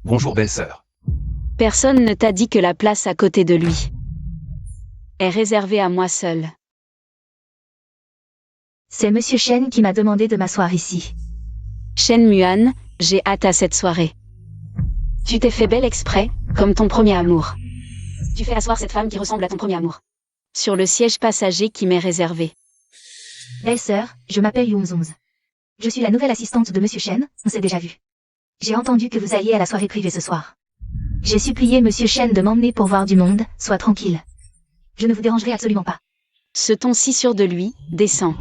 Bonjour belle-sœur. Personne ne t'a dit que la place à côté de lui est réservée à moi seule. C'est Monsieur Shen qui m'a demandé de m'asseoir ici. Shen Muan, j'ai hâte à cette soirée. Tu t'es fait belle exprès, comme ton premier amour. Tu fais asseoir cette femme qui ressemble à ton premier amour sur le siège passager qui m'est réservé. Belle-sœur, je m'appelle Yoon Zong. Je suis la nouvelle assistante de Monsieur Shen, on s'est déjà vu. J'ai entendu que vous alliez à la soirée privée ce soir. J'ai supplié Monsieur Shen de m'emmener pour voir du monde, sois tranquille. Je ne vous dérangerai absolument pas. Ce ton si sûr de lui, descend.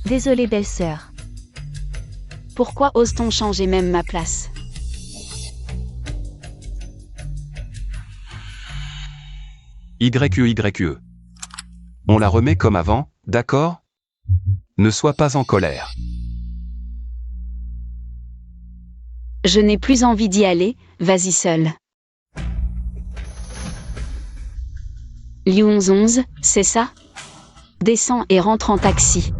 Désolée belle-sœur. Pourquoi ose-t-on changer même ma place? YE. On la remet comme avant, d'accord? Ne sois pas en colère. Je n'ai plus envie d'y aller, vas-y seul. Yoon Zong, c'est ça? Descends et rentre en taxi.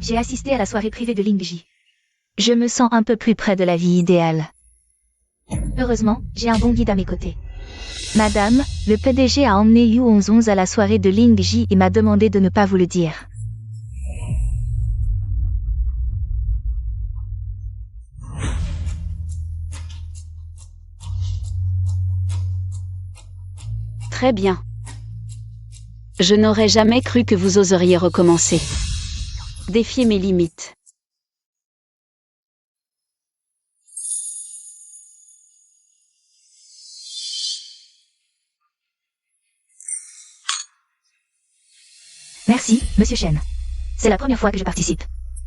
J'ai assisté à la soirée privée de Lingji. Je me sens un peu plus près de la vie idéale. Heureusement, j'ai un bon guide à mes côtés. Madame, le PDG a emmené Yoon Zong à la soirée de Lingji et m'a demandé de ne pas vous le dire. Très bien. Je n'aurais jamais cru que vous oseriez recommencer. Défier mes limites. Merci, Monsieur Shen. C'est la première fois que je participe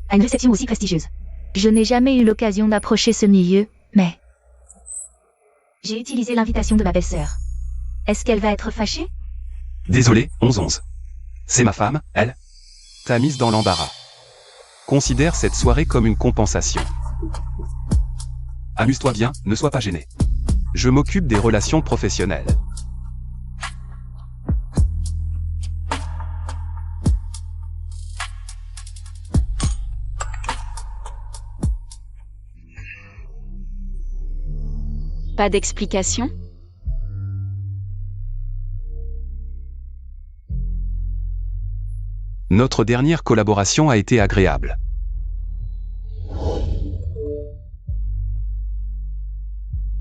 à une réception aussi prestigieuse. Je n'ai jamais eu l'occasion d'approcher ce milieu, mais j'ai utilisé l'invitation de ma belle-sœur. Est-ce qu'elle va être fâchée? Désolé, 11. C'est ma femme, elle. T'as mise dans l'embarras. Considère cette soirée comme une compensation. Amuse-toi bien, ne sois pas gêné. Je m'occupe des relations professionnelles. Pas d'explication? Notre dernière collaboration a été agréable.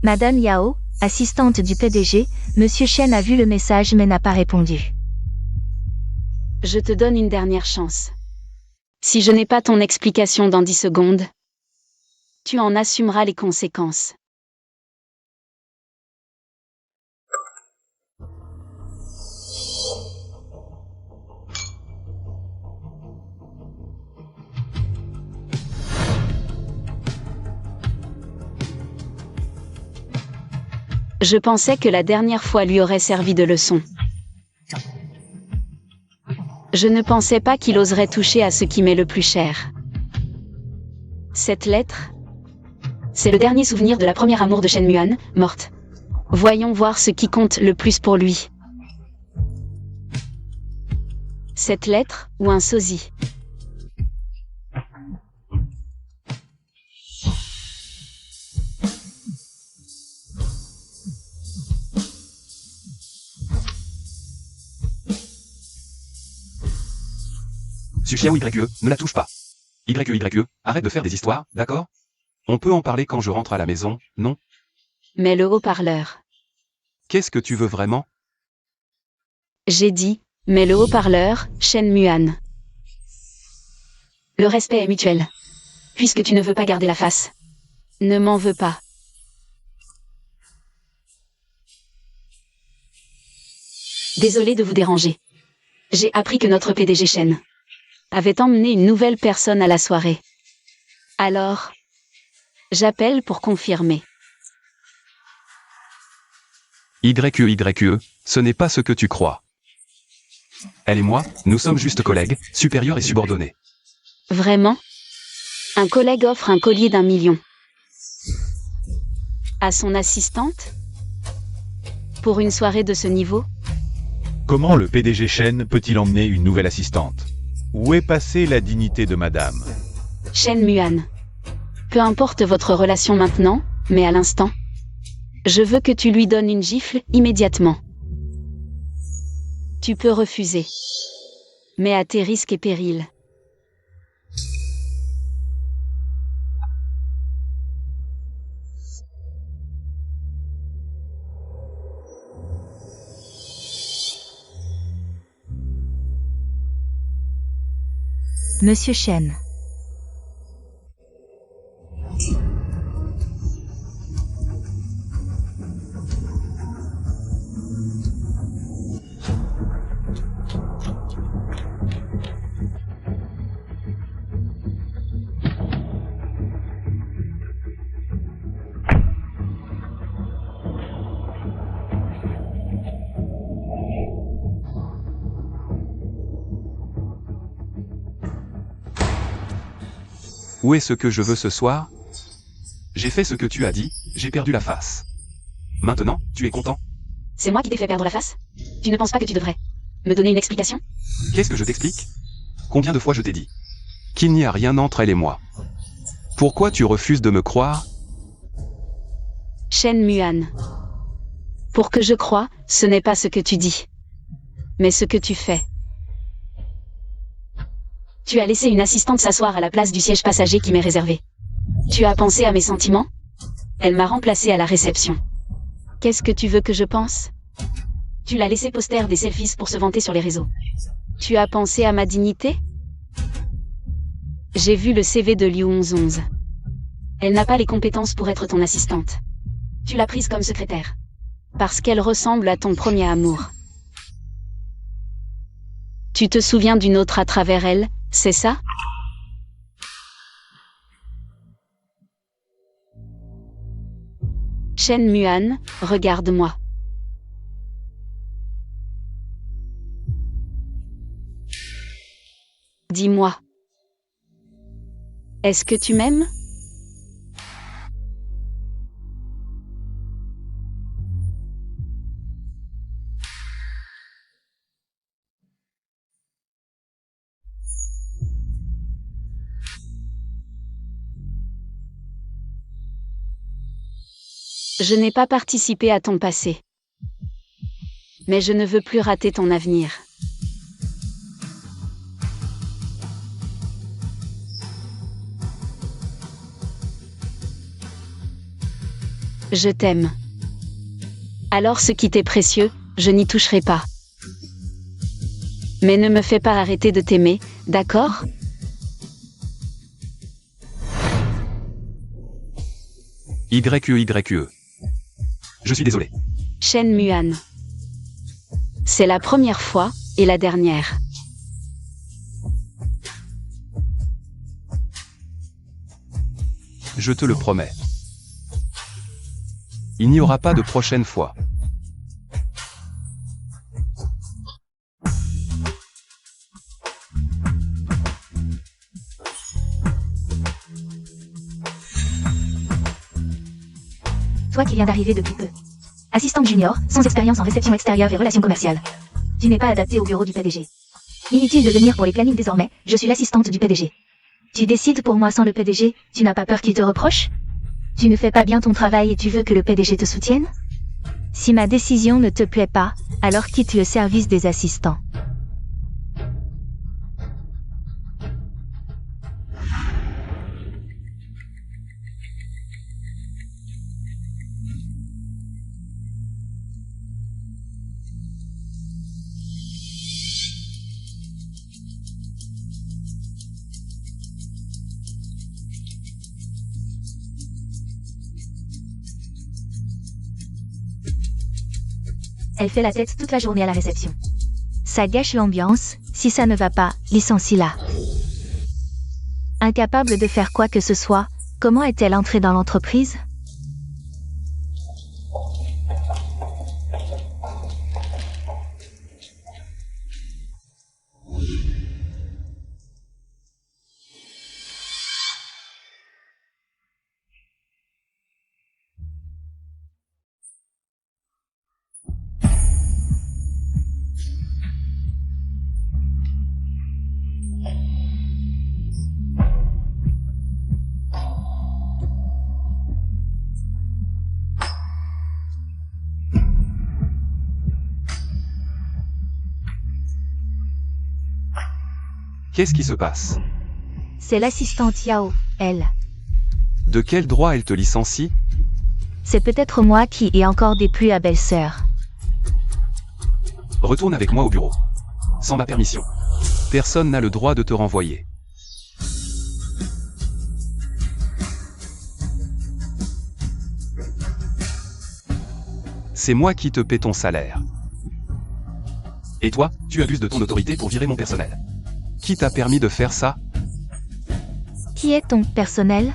Madame Yao, assistante du PDG, Monsieur Shen a vu le message mais n'a pas répondu. Je te donne une dernière chance. Si je n'ai pas ton explication dans 10 secondes, tu en assumeras les conséquences. Je pensais que la dernière fois lui aurait servi de leçon. Je ne pensais pas qu'il oserait toucher à ce qui m'est le plus cher. Cette lettre, c'est le dernier souvenir de la première amour de Shen Muan, morte. Voyons voir ce qui compte le plus pour lui. Cette lettre, ou un sosie. Suchiao YE, ne la touche pas. YE, arrête de faire des histoires, d'accord? On peut en parler quand je rentre à la maison, non? Mais le haut-parleur. Qu'est-ce que tu veux vraiment? J'ai dit, Mais le haut-parleur, Shen Muan. Le respect est mutuel. Puisque tu ne veux pas garder la face. Ne m'en veux pas. Désolé de vous déranger. J'ai appris que notre PDG Shen avait emmené une nouvelle personne à la soirée. Alors, j'appelle pour confirmer. YE, ce n'est pas ce que tu crois. Elle et moi, nous sommes juste collègues, supérieurs et subordonnés. Vraiment? Un collègue offre un collier d'1 million. À son assistante? Pour une soirée de ce niveau? Comment le PDG Shen peut-il emmener une nouvelle assistante? Où est passée la dignité de madame? Shen Muan. Peu importe votre relation maintenant, mais à l'instant. Je veux que tu lui donnes une gifle, immédiatement. Tu peux refuser. Mais à tes risques et périls. Monsieur Shen. Où est ce que je veux ce soir? J'ai fait ce que tu as dit, j'ai perdu la face. Maintenant, tu es content? C'est moi qui t'ai fait perdre la face? Tu ne penses pas que tu devrais me donner une explication? Qu'est-ce que je t'explique? Combien de fois je t'ai dit qu'il n'y a rien entre elle et moi? Pourquoi tu refuses de me croire? Shen Muan. Pour que je croie, ce n'est pas ce que tu dis. Mais ce que tu fais. Tu as laissé une assistante s'asseoir à la place du siège passager qui m'est réservé. Tu as pensé à mes sentiments? Elle m'a remplacé à la réception. Qu'est-ce que tu veux que je pense? Tu l'as laissé poster des selfies pour se vanter sur les réseaux. Tu as pensé à ma dignité? J'ai vu le CV de Liu 1111. Elle n'a pas les compétences pour être ton assistante. Tu l'as prise comme secrétaire. Parce qu'elle ressemble à ton premier amour. Tu te souviens d'une autre à travers elle, c'est ça? Shen Muan, regarde-moi. Dis-moi. Est-ce que tu m'aimes? Je n'ai pas participé à ton passé. Mais je ne veux plus rater ton avenir. Je t'aime. Alors ce qui t'est précieux, je n'y toucherai pas. Mais ne me fais pas arrêter de t'aimer, d'accord? YE. Je suis désolé. Shen Muan. C'est la première fois, et la dernière. Je te le promets. Il n'y aura pas de prochaine fois. Toi qui viens d'arriver depuis peu. Assistante junior, sans expérience en réception extérieure et relations commerciales. Tu n'es pas adaptée au bureau du PDG. Inutile de venir pour les plannings désormais, je suis l'assistante du PDG. Tu décides pour moi sans le PDG, tu n'as pas peur qu'il te reproche? Tu ne fais pas bien ton travail et tu veux que le PDG te soutienne? Si ma décision ne te plaît pas, alors quitte le service des assistants. Elle fait la tête toute la journée à la réception. Ça gâche l'ambiance, si ça ne va pas, licencie-la. Incapable de faire quoi que ce soit, comment est-elle entrée dans l'entreprise? Qu'est-ce qui se passe? C'est l'assistante Yao, elle. De quel droit elle te licencie? C'est peut-être moi qui ai encore déplu à belle-sœur. Retourne avec moi au bureau. Sans ma permission. Personne n'a le droit de te renvoyer. C'est moi qui te paie ton salaire. Et toi, tu abuses de ton autorité pour virer mon personnel. Qui t'a permis de faire ça? Qui est ton personnel?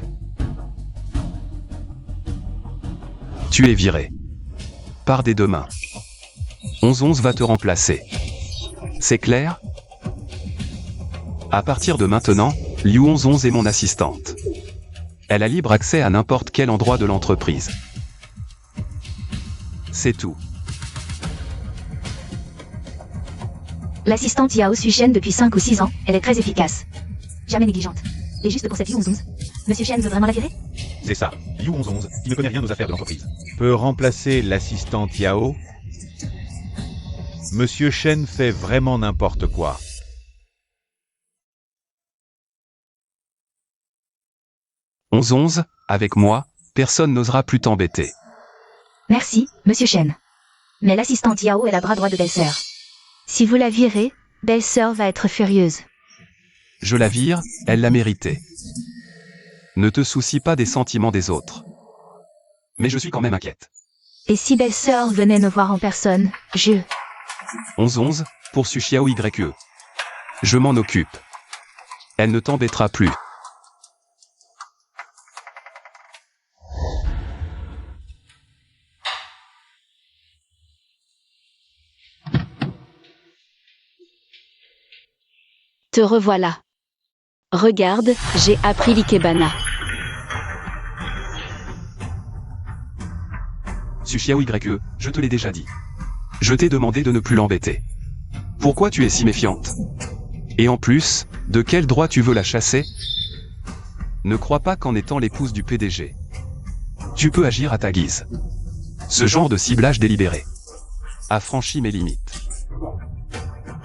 Tu es viré. Par des deux mains. 11-11 va te remplacer. C'est clair? À partir de maintenant, Liu 11-11 est mon assistante. Elle a libre accès à n'importe quel endroit de l'entreprise. C'est tout. L'assistante Yao suit Shen depuis 5 ou 6 ans, elle est très efficace. Jamais négligente. Et juste pour cette Liu 11-11. Monsieur Shen veut vraiment la virer? C'est ça, Liu 11-11, qui ne connaît rien aux affaires de l'entreprise. Peut remplacer l'assistante Yao? Monsieur Shen fait vraiment n'importe quoi. « 11-11, avec moi, personne n'osera plus t'embêter. » Merci, Monsieur Shen. Mais l'assistante Yao est la bras droit de belle-sœur. Si vous la virez, belle-sœur va être furieuse. Je la vire, elle l'a mérité. Ne te soucie pas des sentiments des autres. Mais je suis quand même inquiète. Et si belle-sœur venait me voir en personne, 11-11, poursuit Xiao YE. Je m'en occupe. Elle ne t'embêtera plus. Te revoilà. Regarde, j'ai appris l'ikebana. Xiao YE, je te l'ai déjà dit. Je t'ai demandé de ne plus l'embêter. Pourquoi tu es si méfiante? Et en plus, de quel droit tu veux la chasser? Ne crois pas qu'en étant l'épouse du PDG, tu peux agir à ta guise. Ce genre de ciblage délibéré a franchi mes limites.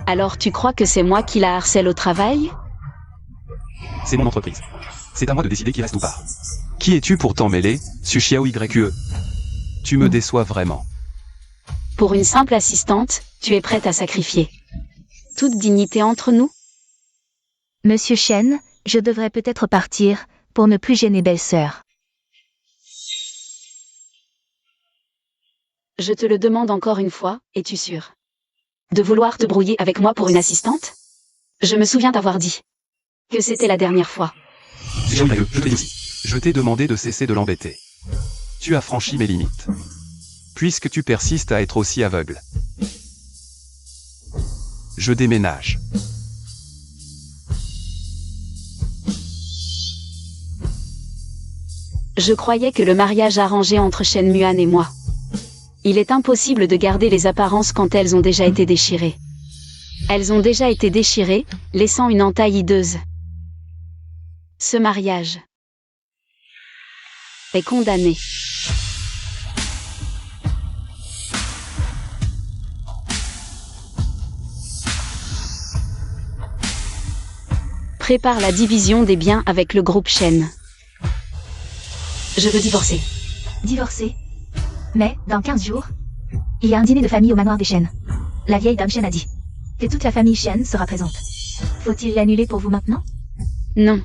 Alors tu crois que c'est moi qui la harcèle au travail? C'est mon entreprise. C'est à moi de décider qui reste ou pas. Qui es-tu pour t'en mêler, Xiao YE? Tu me déçois vraiment. Pour une simple assistante, tu es prête à sacrifier toute dignité entre nous? Monsieur Shen, je devrais peut-être partir, pour ne plus gêner belle-sœur. Je te le demande encore une fois, es-tu sûr de vouloir te brouiller avec moi pour une assistante? Je me souviens t'avoir dit que c'était la dernière fois. Xiao YE, je te dis aussi. Je t'ai demandé de cesser de l'embêter. Tu as franchi mes limites. Puisque tu persistes à être aussi aveugle. Je déménage. Je croyais que le mariage arrangé entre Shen Muan et moi. Il est impossible de garder les apparences quand elles ont déjà été déchirées. Elles ont déjà été déchirées, laissant une entaille hideuse. Ce mariage est condamné. Prépare la division des biens avec le groupe Shen. Je veux divorcer. Divorcer? Mais, dans 15 jours, il y a un dîner de famille au manoir des Shen. La vieille dame Shen a dit que toute la famille Shen sera présente. Faut-il l'annuler pour vous maintenant? Non.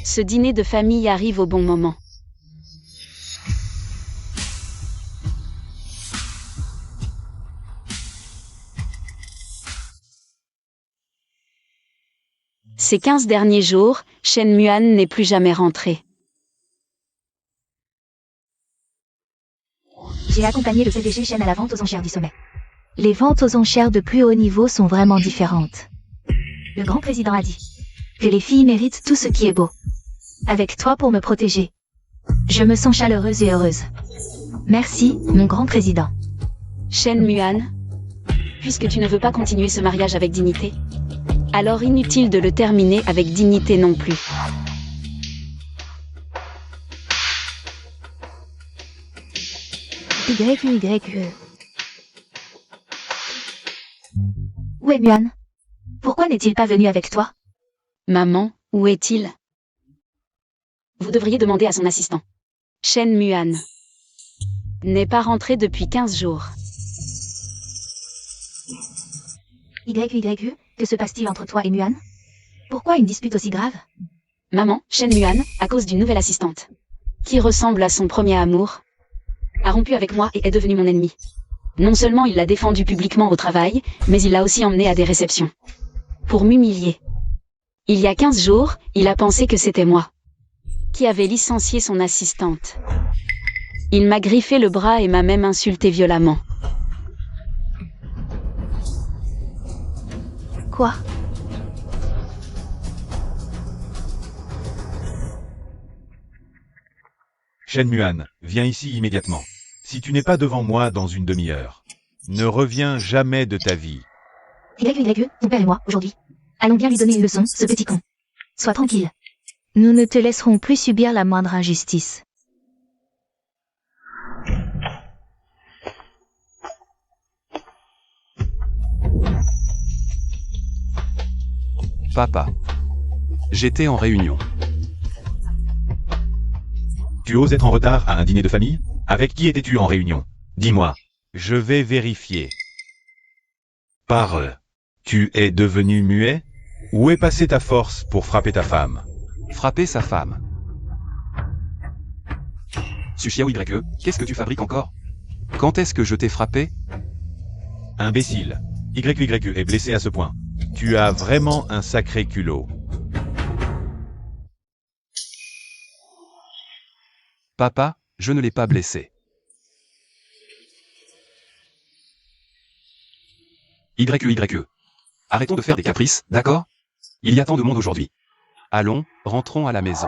Ce dîner de famille arrive au bon moment. Ces 15 derniers jours, Shen Muan n'est plus jamais rentré. J'ai accompagné le PDG Shen à la vente aux enchères du sommet. Les ventes aux enchères de plus haut niveau sont vraiment différentes. Le grand président a dit que les filles méritent tout ce qui est beau. Avec toi pour me protéger, je me sens chaleureuse et heureuse. Merci, mon grand président. Shen Muan, puisque tu ne veux pas continuer ce mariage avec dignité, alors inutile de le terminer avec dignité non plus. YYE. Où est Muan? Pourquoi n'est-il pas venu avec toi? Maman, où est-il? Vous devriez demander à son assistant. Shen Muan n'est pas rentré depuis 15 jours. YYE, que se passe-t-il entre toi et Muan? Pourquoi une dispute aussi grave? Maman, Shen Muan, à cause d'une nouvelle assistante, qui ressemble à son premier amour, a rompu avec moi et est devenu mon ennemi. Non seulement il l'a défendu publiquement au travail, mais il l'a aussi emmené à des réceptions. Pour m'humilier. Il y a 15 jours, il a pensé que c'était moi qui avait licencié son assistante. Il m'a griffé le bras et m'a même insulté violemment. Quoi? Shen Muan, viens ici immédiatement. Si tu n'es pas devant moi dans une demi-heure, ne reviens jamais de ta vie. YYE, ton père et moi, aujourd'hui. Allons bien lui donner une leçon, ce petit con. Sois tranquille. Nous ne te laisserons plus subir la moindre injustice. Papa. J'étais en réunion. Tu oses être en retard à un dîner de famille? Avec qui étais-tu en réunion? Dis-moi. Je vais vérifier. Parle. Tu es devenu muet? Où est passée ta force pour frapper ta femme? Frapper sa femme. Suchiao YE, qu'est-ce que tu fabriques encore? Quand est-ce que je t'ai frappé? Imbécile. YYE est blessé à ce point. Tu as vraiment un sacré culot. Papa, je ne l'ai pas blessé. YE. Arrêtons de faire des caprices, d'accord? Il y a tant de monde aujourd'hui. Allons, rentrons à la maison.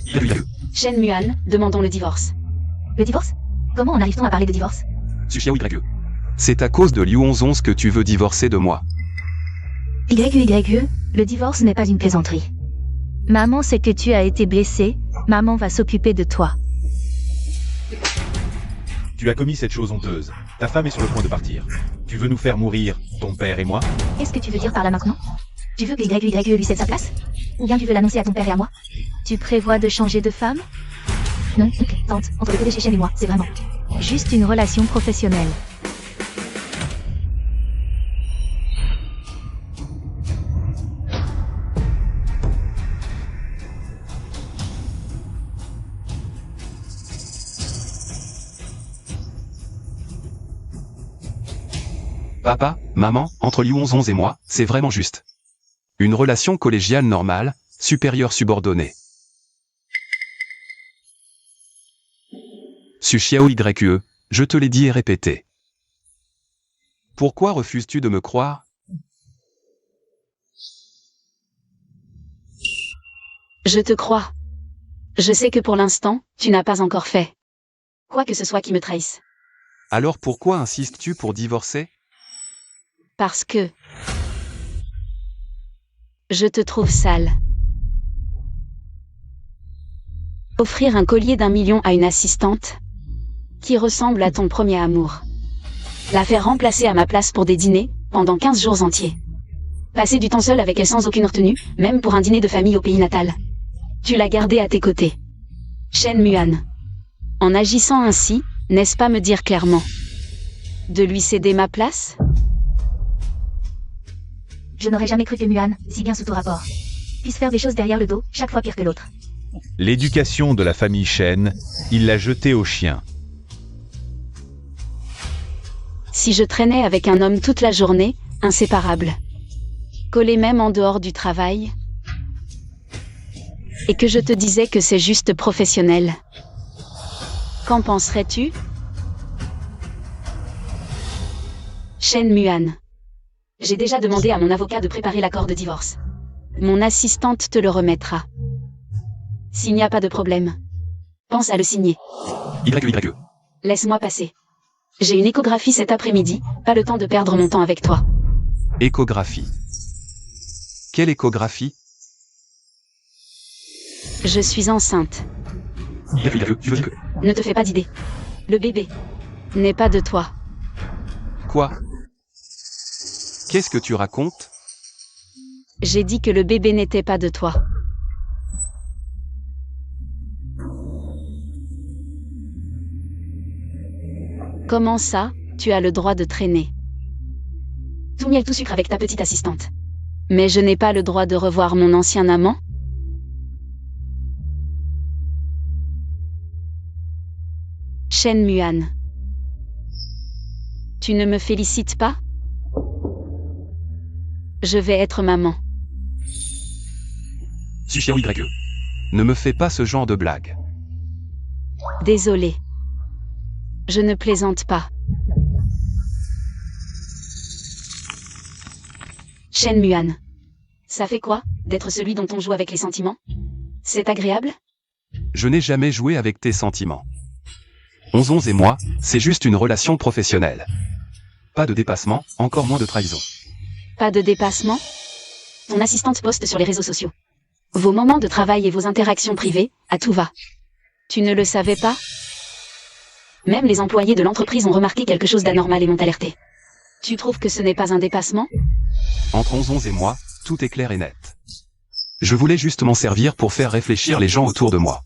YE. Shen Muan, demandons le divorce. Le divorce? Comment en arrive-t-on à parler de divorce? Suchiao YE. C'est à cause de Liu 11 que tu veux divorcer de moi. YYE, le divorce n'est pas une plaisanterie. Maman sait que tu as été blessé, maman va s'occuper de toi. Tu as commis cette chose honteuse. Ta femme est sur le point de partir. Tu veux nous faire mourir, ton père et moi? Qu'est-ce que tu veux dire par là maintenant? Tu veux que YYE lui cède sa place? Ou bien tu veux l'annoncer à ton père et à moi? Tu prévois de changer de femme? Non, ok, tante, entre le PDG Shen et moi, c'est vraiment juste une relation professionnelle. Papa, maman, entre Liu 11 et moi, c'est vraiment juste. Une relation collégiale normale, supérieur-subordonné. Suchiao YE, je te l'ai dit et répété. Pourquoi refuses-tu de me croire? Je te crois. Je sais que pour l'instant, tu n'as pas encore fait quoi que ce soit qui me trahisse. Alors pourquoi insistes-tu pour divorcer? Parce que je te trouve sale. Offrir un collier d'1 million à une assistante qui ressemble à ton premier amour. La faire remplacer à ma place pour des dîners, pendant 15 jours entiers. Passer du temps seul avec elle sans aucune retenue, même pour un dîner de famille au pays natal. Tu l'as gardée à tes côtés. Shen Muan. En agissant ainsi, n'est-ce pas me dire clairement de lui céder ma place? Je n'aurais jamais cru que Muan, si bien sous tout rapport, puisse faire des choses derrière le dos, chaque fois pire que l'autre. L'éducation de la famille Shen, il l'a jetée au chien. Si je traînais avec un homme toute la journée, inséparable, collé même en dehors du travail, et que je te disais que c'est juste professionnel, qu'en penserais-tu? Shen Muan. J'ai déjà demandé à mon avocat de préparer l'accord de divorce. Mon assistante te le remettra. S'il n'y a pas de problème, pense à le signer. YYE. Laisse-moi passer. J'ai une échographie cet après-midi, pas le temps de perdre mon temps avec toi. Échographie. Quelle échographie? Je suis enceinte. YYE. Ne te fais pas d'idée. Le bébé n'est pas de toi. Quoi? Qu'est-ce que tu racontes? J'ai dit que le bébé n'était pas de toi. Comment ça, tu as le droit de traîner? Tout miel tout sucre avec ta petite assistante. Mais je n'ai pas le droit de revoir mon ancien amant? Shen Muan. Tu ne me félicites pas? Je vais être maman. Sushiro YE. Ne me fais pas ce genre de blague. Désolée. Je ne plaisante pas. Shen Muan. Ça fait quoi, d'être celui dont on joue avec les sentiments? C'est agréable? Je n'ai jamais joué avec tes sentiments. 11 et moi, c'est juste une relation professionnelle. Pas de dépassement, encore moins de trahison. Pas de dépassement? Ton assistante poste sur les réseaux sociaux vos moments de travail et vos interactions privées, à tout va. Tu ne le savais pas? Même les employés de l'entreprise ont remarqué quelque chose d'anormal et m'ont alerté. Tu trouves que ce n'est pas un dépassement? Entre 11 et moi, tout est clair et net. Je voulais juste m'en servir pour faire réfléchir les gens autour de moi.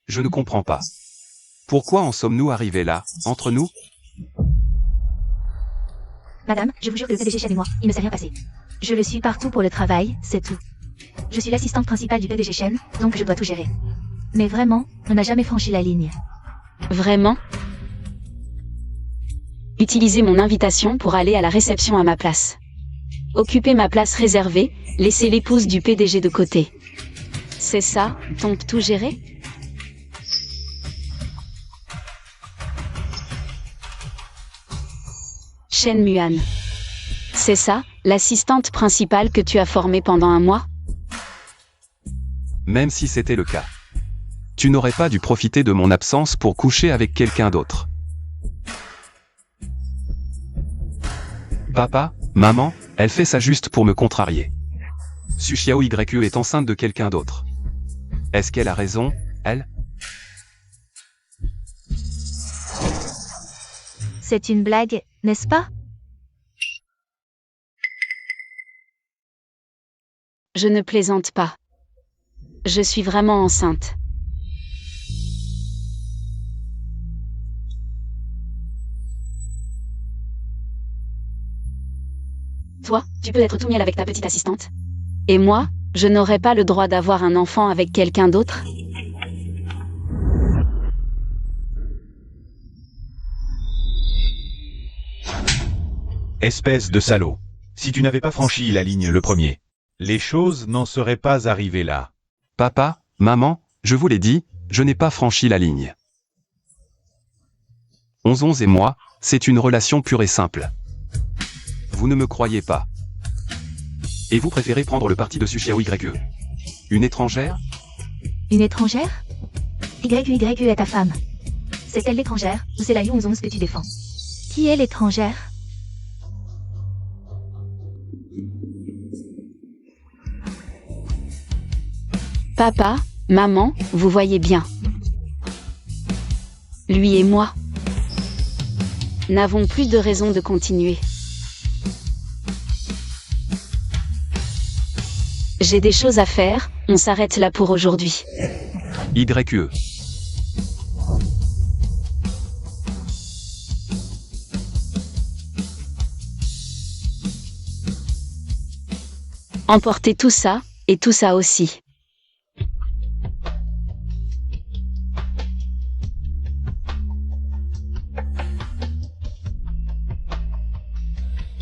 Je ne comprends pas. Pourquoi en sommes-nous arrivés là, entre nous? Madame, je vous jure que le PDG Shen et moi, il ne s'est rien passé. Je le suis partout pour le travail, c'est tout. Je suis l'assistante principale du PDG Shen, donc je dois tout gérer. Mais vraiment, on n'a jamais franchi la ligne. Vraiment? Utilisez mon invitation pour aller à la réception à ma place. Occupez ma place réservée, laissez l'épouse du PDG de côté. C'est ça, ton tout géré? Shen Muan. C'est ça, l'assistante principale que tu as formée pendant un mois? Même si c'était le cas. Tu n'aurais pas dû profiter de mon absence pour coucher avec quelqu'un d'autre. Papa, maman, elle fait ça juste pour me contrarier. Sushiro YE est enceinte de quelqu'un d'autre. Est-ce qu'elle a raison, elle? C'est une blague, n'est-ce pas? Je ne plaisante pas. Je suis vraiment enceinte. Toi, tu peux être tout miel avec ta petite assistante. Et moi, je n'aurais pas le droit d'avoir un enfant avec quelqu'un d'autre? Espèce de salaud. Si tu n'avais pas franchi la ligne le premier, les choses n'en seraient pas arrivées là. Papa, maman, je vous l'ai dit, je n'ai pas franchi la ligne. 11 et moi, c'est une relation pure et simple. Vous ne me croyez pas. Et vous préférez prendre le parti de Sushiro YE. Une étrangère? Une étrangère? YE est ta femme. C'est elle l'étrangère, ou c'est la Yu 11 que tu défends? Qui est l'étrangère? Papa, maman, vous voyez bien. Lui et moi n'avons plus de raison de continuer. J'ai des choses à faire, on s'arrête là pour aujourd'hui. YE. Emportez tout ça, et tout ça aussi.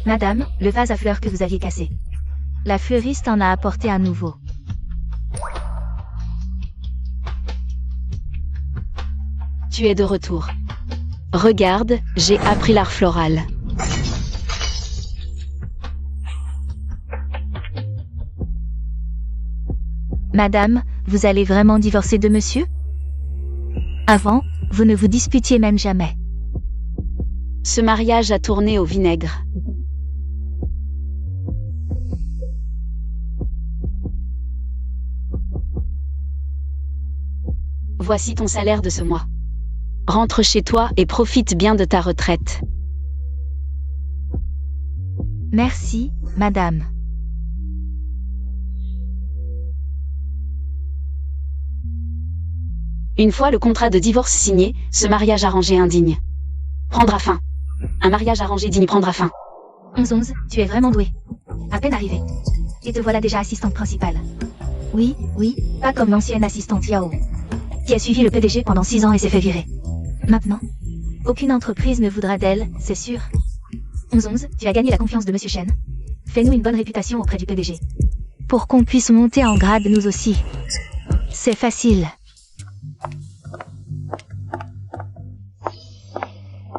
Madame, le vase à fleurs que vous aviez cassé. La fleuriste en a apporté un nouveau. Tu es de retour. Regarde, j'ai appris l'art floral. Madame, vous allez vraiment divorcer de monsieur? Avant, vous ne vous disputiez même jamais. Ce mariage a tourné au vinaigre. Voici ton salaire de ce mois. Rentre chez toi et profite bien de ta retraite. Merci, madame. Une fois le contrat de divorce signé, ce mariage arrangé indigne prendra fin. Un mariage arrangé digne prendra fin. 11-11, tu es vraiment doué. À peine arrivé. Et te voilà déjà assistante principale. Oui, pas comme l'ancienne assistante Yao, qui a suivi le PDG pendant 6 ans et s'est fait virer. Maintenant, aucune entreprise ne voudra d'elle, c'est sûr. 11-11, tu as gagné la confiance de Monsieur Chen. Fais-nous une bonne réputation auprès du PDG. Pour qu'on puisse monter en grade nous aussi. C'est facile.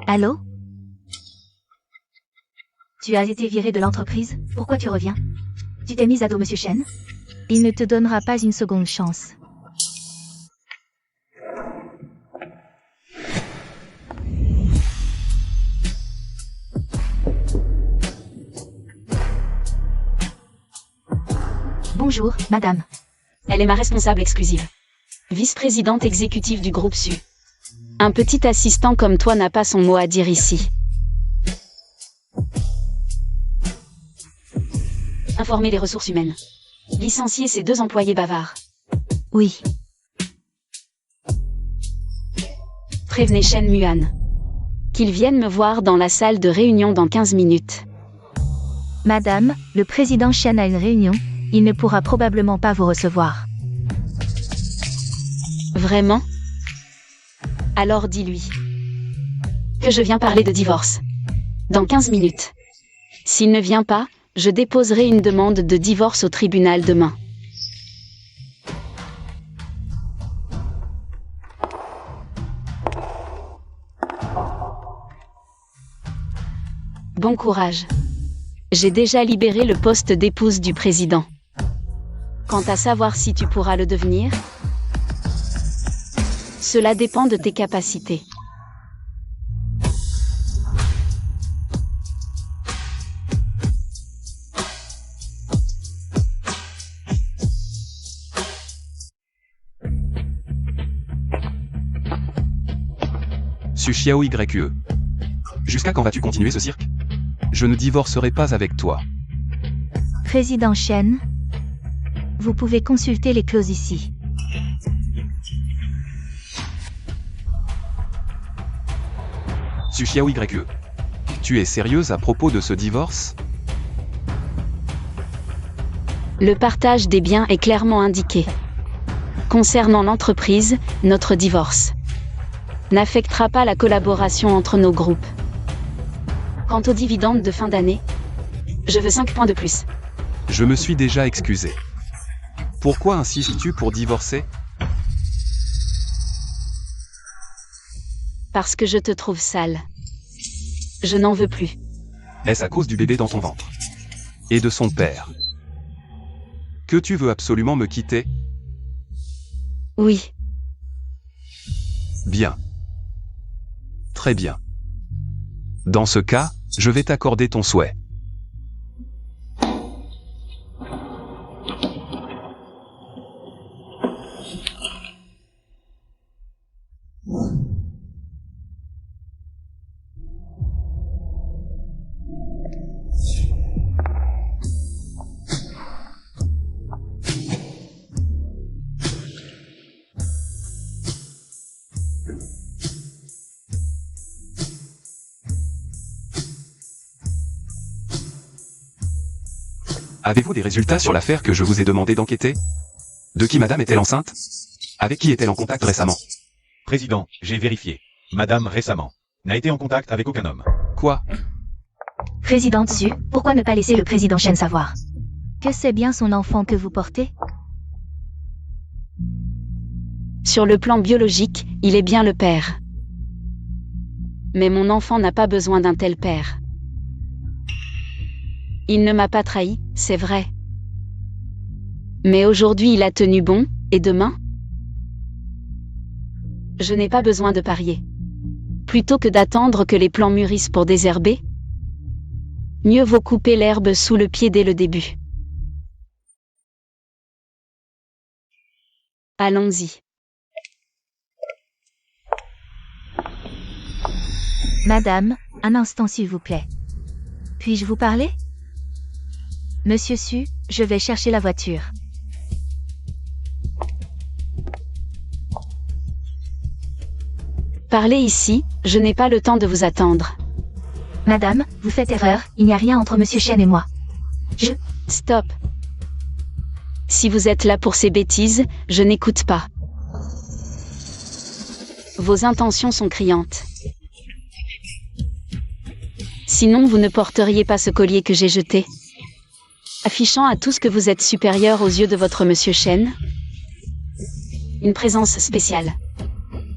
Allô? Tu as été viré de l'entreprise, pourquoi tu reviens? Tu t'es mise à dos Monsieur Chen? Il ne te donnera pas une seconde chance. Bonjour, madame. Elle est ma responsable exclusive. Vice-présidente exécutive du groupe SU. Un petit assistant comme toi n'a pas son mot à dire ici. Informer les ressources humaines. Licencier ces 2 employés bavards. Oui. Prévenez Shen Muan. Qu'ils viennent me voir dans la salle de réunion dans 15 minutes. Madame, le président Chen a une réunion, il ne pourra probablement pas vous recevoir. Vraiment? Alors dis-lui que je viens parler de divorce. Dans 15 minutes. S'il ne vient pas, je déposerai une demande de divorce au tribunal demain. Bon courage. J'ai déjà libéré le poste d'épouse du président. Quant à savoir si tu pourras le devenir, cela dépend de tes capacités. Su Xiao YE. Jusqu'à quand vas-tu continuer ce cirque? Je ne divorcerai pas avec toi. Président Chen, vous pouvez consulter les clauses ici. Su Xiao YE. Tu es sérieuse à propos de ce divorce? Le partage des biens est clairement indiqué. Concernant l'entreprise, notre divorce n'affectera pas la collaboration entre nos groupes. Quant aux dividendes de fin d'année, je veux 5 points de plus. Je me suis déjà excusé. Pourquoi insistes-tu pour divorcer? Parce que je te trouve sale. Je n'en veux plus. Est-ce à cause du bébé dans ton ventre? Et de son père? Que tu veux absolument me quitter? Oui. Bien. Très bien. Dans ce cas, je vais t'accorder ton souhait. Avez-vous des résultats sur l'affaire que je vous ai demandé d'enquêter? De qui madame est-elle enceinte? Avec qui est-elle en contact récemment? Président, j'ai vérifié. Madame récemment n'a été en contact avec aucun homme. Quoi? Président Tsu, pourquoi ne pas laisser le président Shen savoir que c'est bien son enfant que vous portez? Sur le plan biologique, il est bien le père. Mais mon enfant n'a pas besoin d'un tel père. Il ne m'a pas trahi, c'est vrai. Mais aujourd'hui il a tenu bon, et demain? Je n'ai pas besoin de parier. Plutôt que d'attendre que les plants mûrissent pour désherber, mieux vaut couper l'herbe sous le pied dès le début. Allons-y. Madame, un instant s'il vous plaît. Puis-je vous parler? Monsieur Su, je vais chercher la voiture. Parlez ici, je n'ai pas le temps de vous attendre. Madame, vous faites erreur, il n'y a rien entre Monsieur Shen et moi. Stop. Si vous êtes là pour ces bêtises, je n'écoute pas. Vos intentions sont criantes. Sinon vous ne porteriez pas ce collier que j'ai jeté, affichant à tous que vous êtes supérieur aux yeux de votre Monsieur Shen. Une présence spéciale.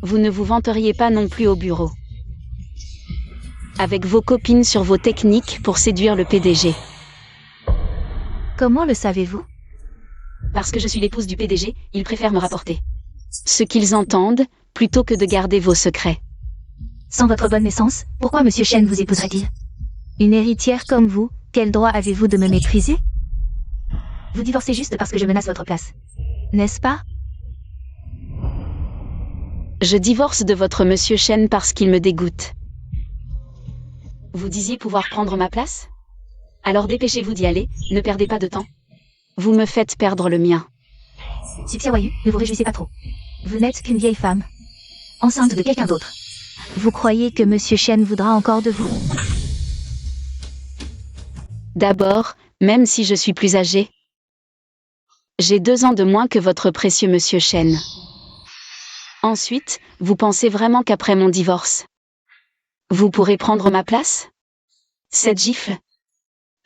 Vous ne vous vanteriez pas non plus au bureau, avec vos copines sur vos techniques pour séduire le PDG. Comment le savez-vous? Parce que je suis l'épouse du PDG, ils préfèrent me rapporter ce qu'ils entendent, plutôt que de garder vos secrets. Sans votre bonne naissance, pourquoi Monsieur Shen vous épouserait-il? Une héritière comme vous, quel droit avez-vous de me mépriser? Vous divorcez juste parce que je menace votre place, n'est-ce pas? Je divorce de votre Monsieur Shen parce qu'il me dégoûte. Vous disiez pouvoir prendre ma place? Alors dépêchez-vous d'y aller, ne perdez pas de temps. Vous me faites perdre le mien. Sipsia-Wayu, ne vous réjouissez pas trop. Vous n'êtes qu'une vieille femme, enceinte de quelqu'un d'autre. Vous croyez que Monsieur Shen voudra encore de vous? D'abord, même si je suis plus âgée, j'ai 2 ans de moins que votre précieux Monsieur Shen. Ensuite, vous pensez vraiment qu'après mon divorce, vous pourrez prendre ma place? Cette gifle,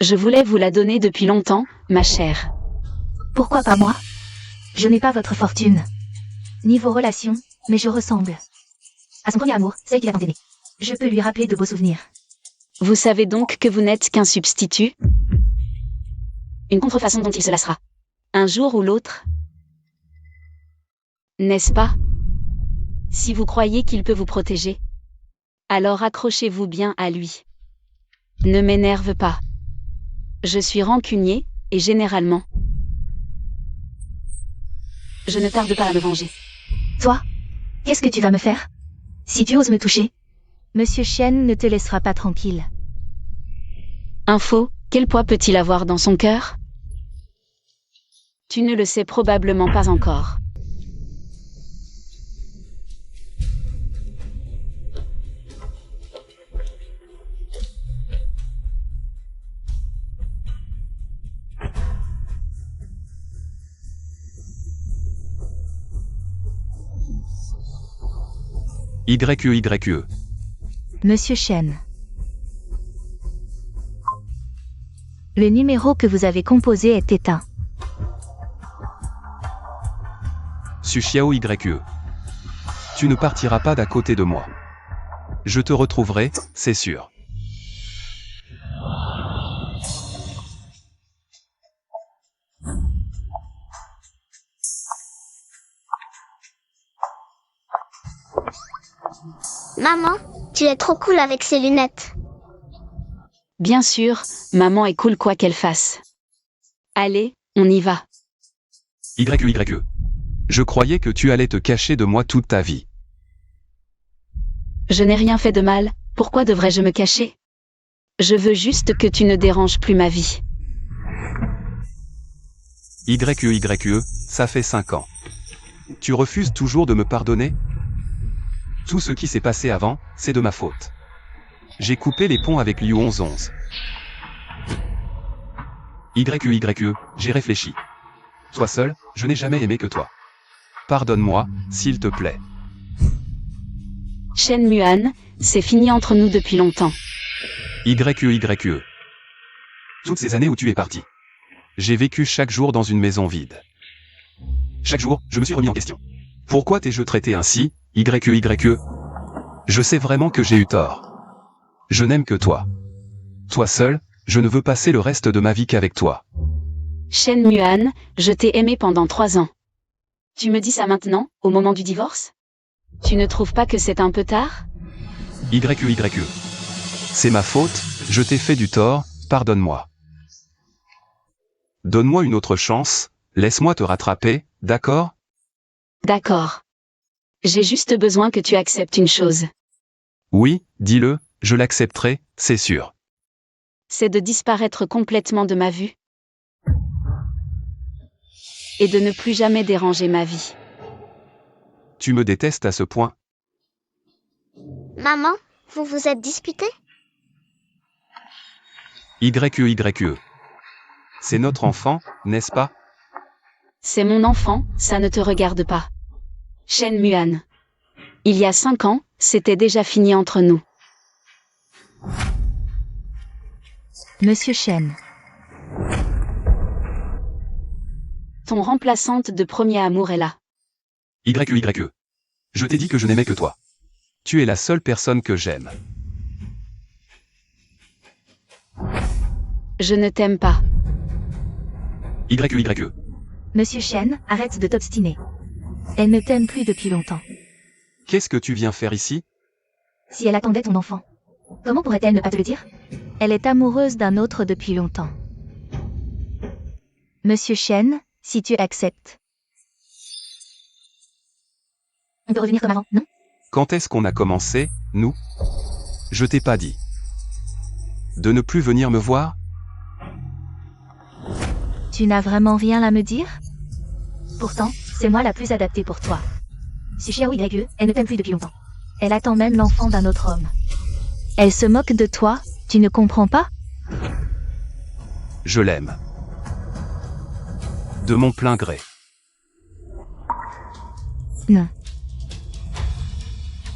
je voulais vous la donner depuis longtemps, ma chère. Pourquoi pas moi? Je n'ai pas votre fortune, ni vos relations, mais je ressemble à son premier amour, celle qu'il a abandonné. Je peux lui rappeler de beaux souvenirs. Vous savez donc que vous n'êtes qu'un substitut? Une contrefaçon dont il se lassera, un jour ou l'autre. N'est-ce pas? Si vous croyez qu'il peut vous protéger, alors accrochez-vous bien à lui. Ne m'énerve pas. Je suis rancunier, et généralement, je ne tarde pas à me venger. Toi, qu'est-ce que tu vas me faire? Si tu oses me toucher, Monsieur Shen ne te laissera pas tranquille. Info, quel poids peut-il avoir dans son cœur? Tu ne le sais probablement pas encore. YE. Monsieur Shen. Le numéro que vous avez composé est éteint. Sushiao YE. Tu ne partiras pas d'à côté de moi. Je te retrouverai, c'est sûr. Maman, tu es trop cool avec ces lunettes. Bien sûr, maman est cool quoi qu'elle fasse. Allez, on y va. YE. Je croyais que tu allais te cacher de moi toute ta vie. Je n'ai rien fait de mal, pourquoi devrais-je me cacher? Je veux juste que tu ne déranges plus ma vie. YE, ça fait 5 ans. Tu refuses toujours de me pardonner? Tout ce qui s'est passé avant, c'est de ma faute. J'ai coupé les ponts avec Liu 1111. YE, j'ai réfléchi. Toi seul, je n'ai jamais aimé que toi. Pardonne-moi, s'il te plaît. Shen Muan, c'est fini entre nous depuis longtemps. YE, Toutes ces années où tu es parti. J'ai vécu chaque jour dans une maison vide. Chaque jour, je me suis remis en question. Pourquoi t'es-je traité ainsi, YE? Je sais vraiment que j'ai eu tort. Je n'aime que toi. Toi seul, je ne veux passer le reste de ma vie qu'avec toi. Shen Muan, je t'ai aimé pendant 3 ans. Tu me dis ça maintenant, au moment du divorce? Tu ne trouves pas que c'est un peu tard? YE. C'est ma faute, je t'ai fait du tort, pardonne-moi. Donne-moi une autre chance, laisse-moi te rattraper, d'accord? D'accord. J'ai juste besoin que tu acceptes une chose. Oui, dis-le, je l'accepterai, c'est sûr. C'est de disparaître complètement de ma vue. Et de ne plus jamais déranger ma vie. Tu me détestes à ce point? Maman, vous vous êtes disputés? YE. C'est notre enfant, n'est-ce pas? C'est mon enfant, ça ne te regarde pas. Shen Muan. Il y a 5 ans, c'était déjà fini entre nous. Monsieur Shen. Ton remplaçante de premier amour est là. YE. Je t'ai dit que je n'aimais que toi. Tu es la seule personne que j'aime. Je ne t'aime pas. YE. Monsieur Shen, arrête de t'obstiner. Elle ne t'aime plus depuis longtemps. Qu'est-ce que tu viens faire ici? Si elle attendait ton enfant, comment pourrait-elle ne pas te le dire? Elle est amoureuse d'un autre depuis longtemps. Monsieur Shen, si tu acceptes. On peut revenir comme avant, non? Quand est-ce qu'on a commencé, nous? Je t'ai pas dit. De ne plus venir me voir? Tu n'as vraiment rien à me dire? Pourtant, c'est moi la plus adaptée pour toi. Si Xiao YE, elle ne t'aime plus depuis longtemps. Elle attend même l'enfant d'un autre homme. Elle se moque de toi, tu ne comprends pas? Je l'aime. De mon plein gré. Non.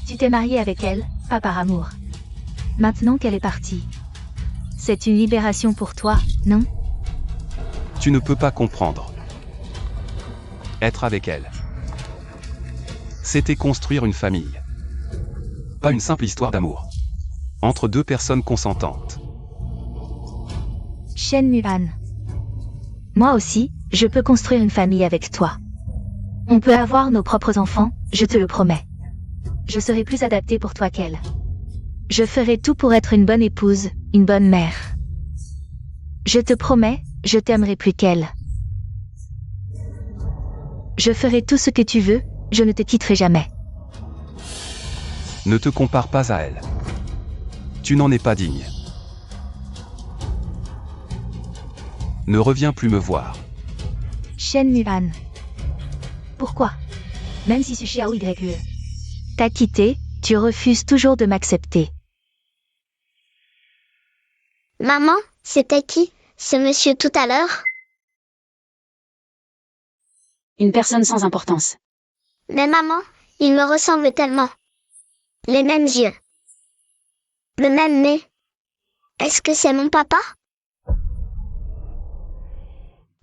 Tu t'es marié avec elle, pas par amour. Maintenant qu'elle est partie. C'est une libération pour toi, non? Tu ne peux pas comprendre. Être avec elle. C'était construire une famille. Pas une simple histoire d'amour. Entre deux personnes consentantes. Shen Muan. Moi aussi, je peux construire une famille avec toi. On peut avoir nos propres enfants, je te le promets. Je serai plus adaptée pour toi qu'elle. Je ferai tout pour être une bonne épouse, une bonne mère. Je te promets, je t'aimerai plus qu'elle. Je ferai tout ce que tu veux, je ne te quitterai jamais. Ne te compare pas à elle. Tu n'en es pas digne. Ne reviens plus me voir. Shen Muan. Pourquoi? Même si Xiao YE t'a quitté, tu refuses toujours de m'accepter. Maman, c'était qui, ce monsieur tout à l'heure? Une personne sans importance. Mais maman, il me ressemble tellement. Les mêmes yeux. Le même nez. Est-ce que c'est mon papa?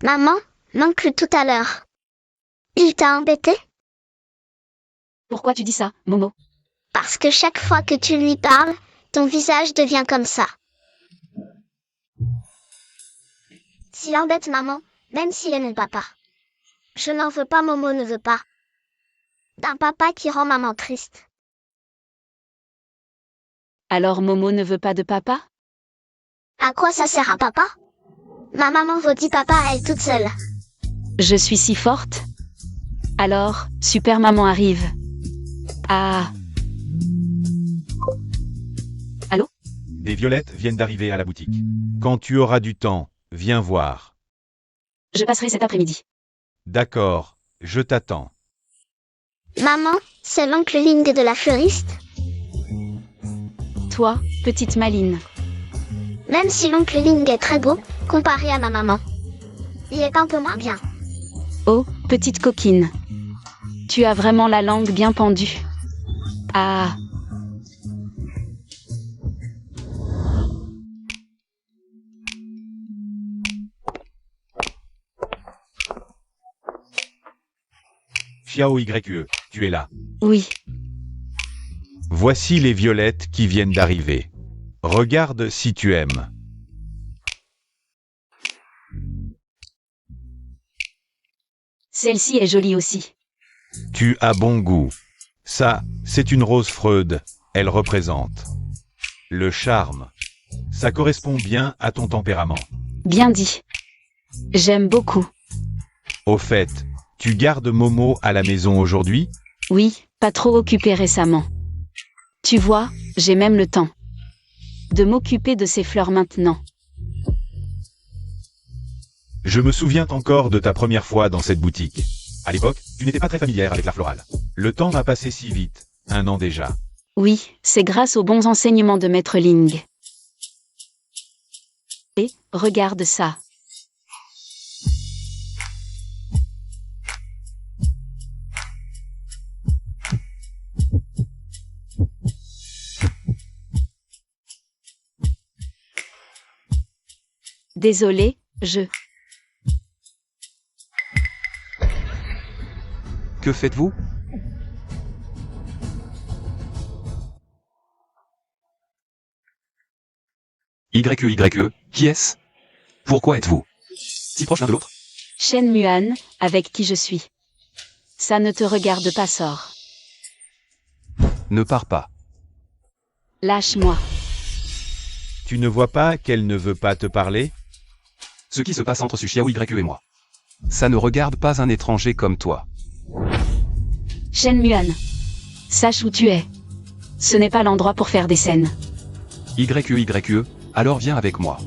Maman, l'oncle tout à l'heure. Il t'a embêté? Pourquoi tu dis ça, Momo? Parce que chaque fois que tu lui parles, ton visage devient comme ça. S'il embête maman, même s'il est mon papa. Je n'en veux pas, Momo ne veut pas. D'un papa qui rend maman triste. Alors Momo ne veut pas de papa? À quoi ça sert un papa? Ma maman veut dire papa à elle toute seule. Je suis si forte. Alors, super maman arrive. Ah. Allô? Des violettes viennent d'arriver à la boutique. Quand tu auras du temps, viens voir. Je passerai cet après-midi. D'accord, je t'attends. Maman, c'est l'oncle Ling de la fleuriste. Toi, petite maline. Même si l'oncle Ling est très beau, comparé à ma maman, il est un peu moins bien. Oh, petite coquine. Tu as vraiment la langue bien pendue. Ah. Xiao YE, tu es là. Oui, Voici les violettes qui viennent d'arriver. Regarde si tu aimes. celle-ci est jolie aussi. Tu as bon goût. Ça, c'est une rose Freud. Elle représente le charme. Ça correspond bien à ton tempérament. Bien dit. J'aime beaucoup. Au fait, tu gardes Momo à la maison aujourd'hui? Oui, pas trop occupée récemment. Tu vois, j'ai même le temps de m'occuper de ces fleurs maintenant. Je me souviens encore de ta première fois dans cette boutique. À l'époque, tu n'étais pas très familière avec l'art floral. Le temps va passer si vite. 1 an déjà. Oui, c'est grâce aux bons enseignements de Maître Ling. Et, regarde ça. Désolé, Que faites-vous? YE, qui est-ce? Pourquoi êtes-vous si proche l'un de l'autre? Shen Muan, avec qui je suis. Ça ne te regarde pas, sort. Ne pars pas. Lâche-moi. Tu ne vois pas qu'elle ne veut pas te parler? Ce qui se passe entre Su Xiao YE et moi. Ça ne regarde pas un étranger comme toi. Shen Muan. Sache où tu es. Ce n'est pas l'endroit pour faire des scènes. YE, alors viens avec moi.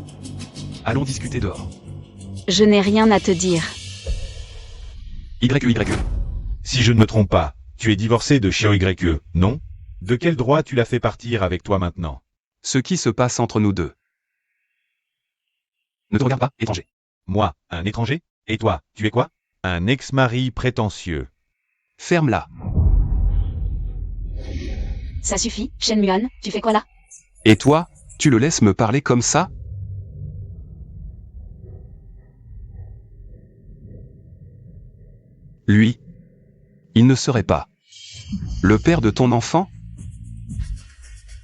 Allons discuter dehors. Je n'ai rien à te dire. YE. Si je ne me trompe pas, tu es divorcé de Xiao YE, non? De quel droit tu l'as fait partir avec toi maintenant? Ce qui se passe entre nous deux. Ne te regarde pas, étranger. Moi, un étranger? Et toi, tu es quoi? Un ex-mari prétentieux. Ferme-la. Ça suffit, Shen Muan, tu fais quoi là? Et toi, tu le laisses me parler comme ça? Lui, il ne serait pas le père de ton enfant?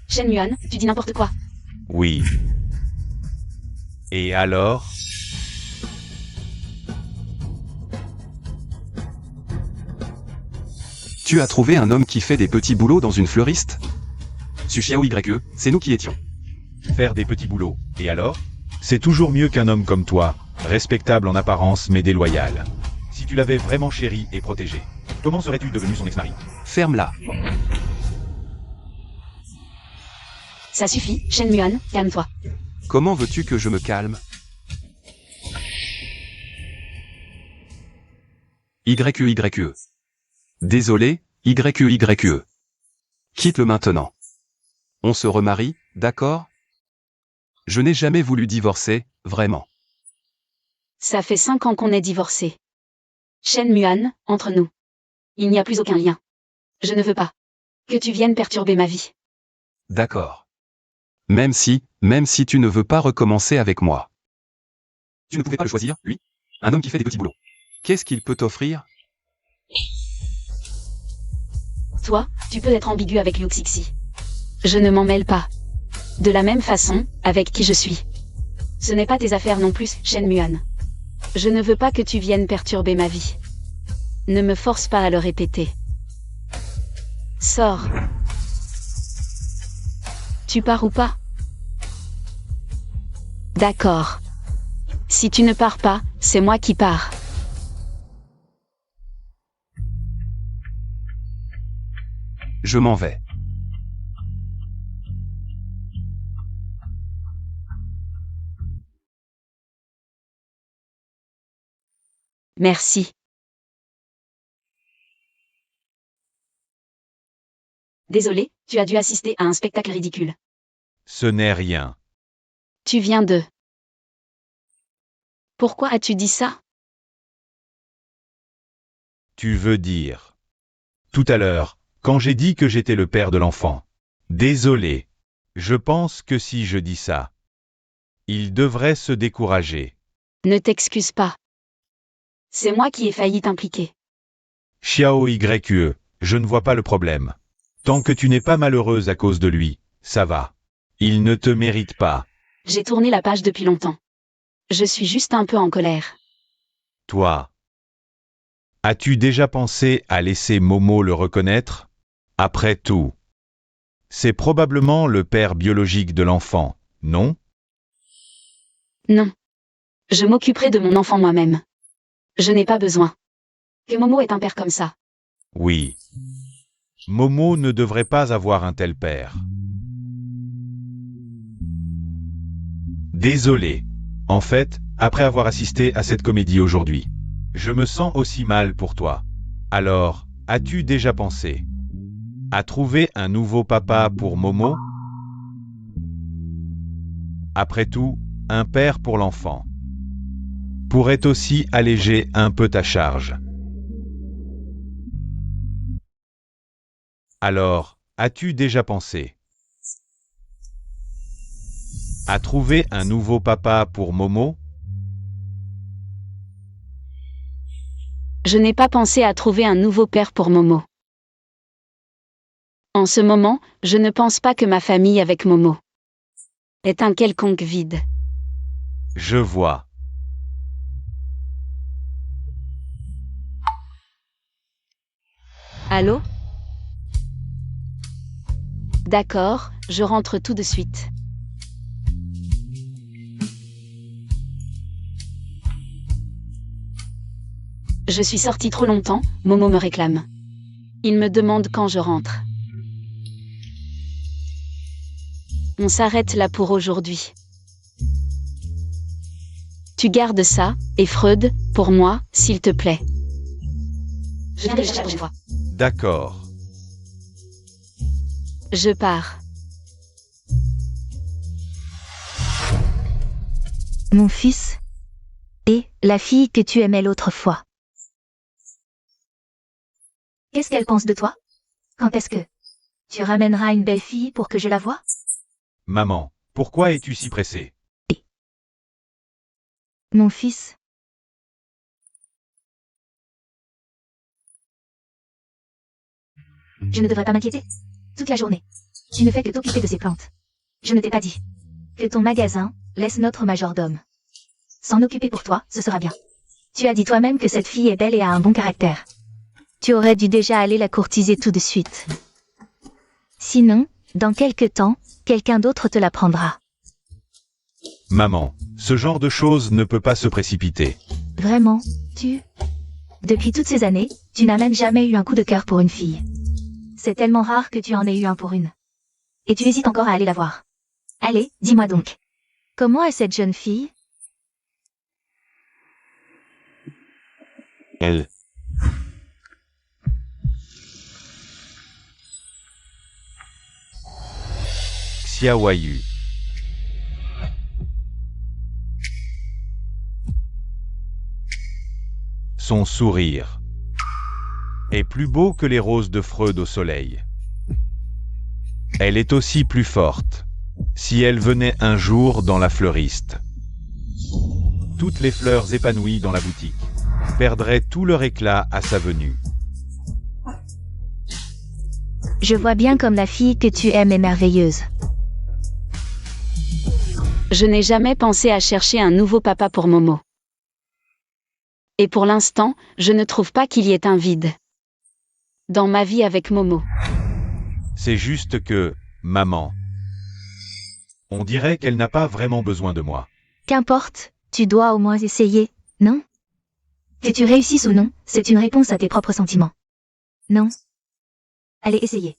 Shen Muan, tu dis n'importe quoi. Oui. Et alors? Tu as trouvé un homme qui fait des petits boulots dans une fleuriste? Su Xiao YE, c'est nous qui étions. Faire des petits boulots. Et alors? C'est toujours mieux qu'un homme comme toi, respectable en apparence mais déloyal. Si tu l'avais vraiment chéri et protégé, comment serais-tu devenu son ex-mari? Ferme-la. Ça suffit, Shen Muan, calme-toi. Comment veux-tu que je me calme? YE. Désolé, YE. Quitte-le maintenant. On se remarie, d'accord? Je n'ai jamais voulu divorcer, vraiment. Ça fait 5 ans qu'on est divorcés. Shen Muan, entre nous. Il n'y a plus aucun lien. Je ne veux pas que tu viennes perturber ma vie. D'accord. Même si tu ne veux pas recommencer avec moi. Tu ne pouvais pas le choisir, lui? Un homme qui fait des petits boulots. Qu'est-ce qu'il peut t'offrir? Toi, tu peux être ambigu avec Liu Xixi. Je ne m'en mêle pas. De la même façon, avec qui je suis. Ce n'est pas tes affaires non plus, Shen Muan. Je ne veux pas que tu viennes perturber ma vie. Ne me force pas à le répéter. Sors. Tu pars ou pas? D'accord. Si tu ne pars pas, c'est moi qui pars. Je m'en vais. Merci. Désolé, tu as dû assister à un spectacle ridicule. Ce n'est rien. Tu viens de... Pourquoi as-tu dit ça? Tu veux dire. Tout à l'heure, quand j'ai dit que j'étais le père de l'enfant. Désolé. Je pense que si je dis ça, il devrait se décourager. Ne t'excuse pas. C'est moi qui ai failli t'impliquer. Xiao Yue, je ne vois pas le problème. Tant que tu n'es pas malheureuse à cause de lui, ça va. Il ne te mérite pas. J'ai tourné la page depuis longtemps. Je suis juste un peu en colère. Toi. As-tu déjà pensé à laisser Momo le reconnaître? Après tout, c'est probablement le père biologique de l'enfant, non? Non. Je m'occuperai de mon enfant moi-même. Je n'ai pas besoin. Que Momo ait un père comme ça. Oui. Momo ne devrait pas avoir un tel père. Désolé. En fait, après avoir assisté à cette comédie aujourd'hui, je me sens aussi mal pour toi. Alors, as-tu déjà pensé à trouver un nouveau papa pour Momo? Après tout, un père pour l'enfant pourrait aussi alléger un peu ta charge. Alors, as-tu déjà pensé à trouver un nouveau papa pour Momo? Je n'ai pas pensé à trouver un nouveau père pour Momo. En ce moment, je ne pense pas que ma famille avec Momo est un quelconque vide. Je vois. Allô? D'accord, je rentre tout de suite. Je suis sortie trop longtemps, Momo me réclame. Il me demande quand je rentre. On s'arrête là pour aujourd'hui. Tu gardes ça, et Freud, pour moi, s'il te plaît. Je viens de le chercher la prochaine fois. D'accord. Je pars. Mon fils. Et la fille que tu aimais l'autre fois. Qu'est-ce qu'elle pense de toi? Quand est-ce que tu ramèneras une belle fille pour que je la voie? Maman, pourquoi es-tu si pressée? Mon fils. Je ne devrais pas m'inquiéter. Toute la journée. Tu ne fais que t'occuper de ces plantes. Je ne t'ai pas dit que ton magasin laisse notre majordome s'en occuper pour toi, ce sera bien. Tu as dit toi-même que cette fille est belle et a un bon caractère. Tu aurais dû déjà aller la courtiser tout de suite. Sinon, dans quelque temps, quelqu'un d'autre te la prendra. Maman, ce genre de choses ne peut pas se précipiter. Vraiment, Depuis toutes ces années, tu n'as même jamais eu un coup de cœur pour une fille. C'est tellement rare que tu en aies eu un pour une. Et tu hésites encore à aller la voir. Allez, dis-moi donc. Comment est cette jeune fille? Elle. Xiaoyu. Son sourire est plus beau que les roses de Freud au soleil. Elle est aussi plus forte. Si elle venait un jour dans la fleuriste, toutes les fleurs épanouies dans la boutique perdraient tout leur éclat à sa venue. Je vois bien comme la fille que tu aimes est merveilleuse. Je n'ai jamais pensé à chercher un nouveau papa pour Momo. Et pour l'instant, je ne trouve pas qu'il y ait un vide dans ma vie avec Momo. C'est juste que, maman, on dirait qu'elle n'a pas vraiment besoin de moi. Qu'importe, tu dois au moins essayer, non? Que tu réussisses ou non, c'est une réponse à tes propres sentiments. Non? Allez, essayez.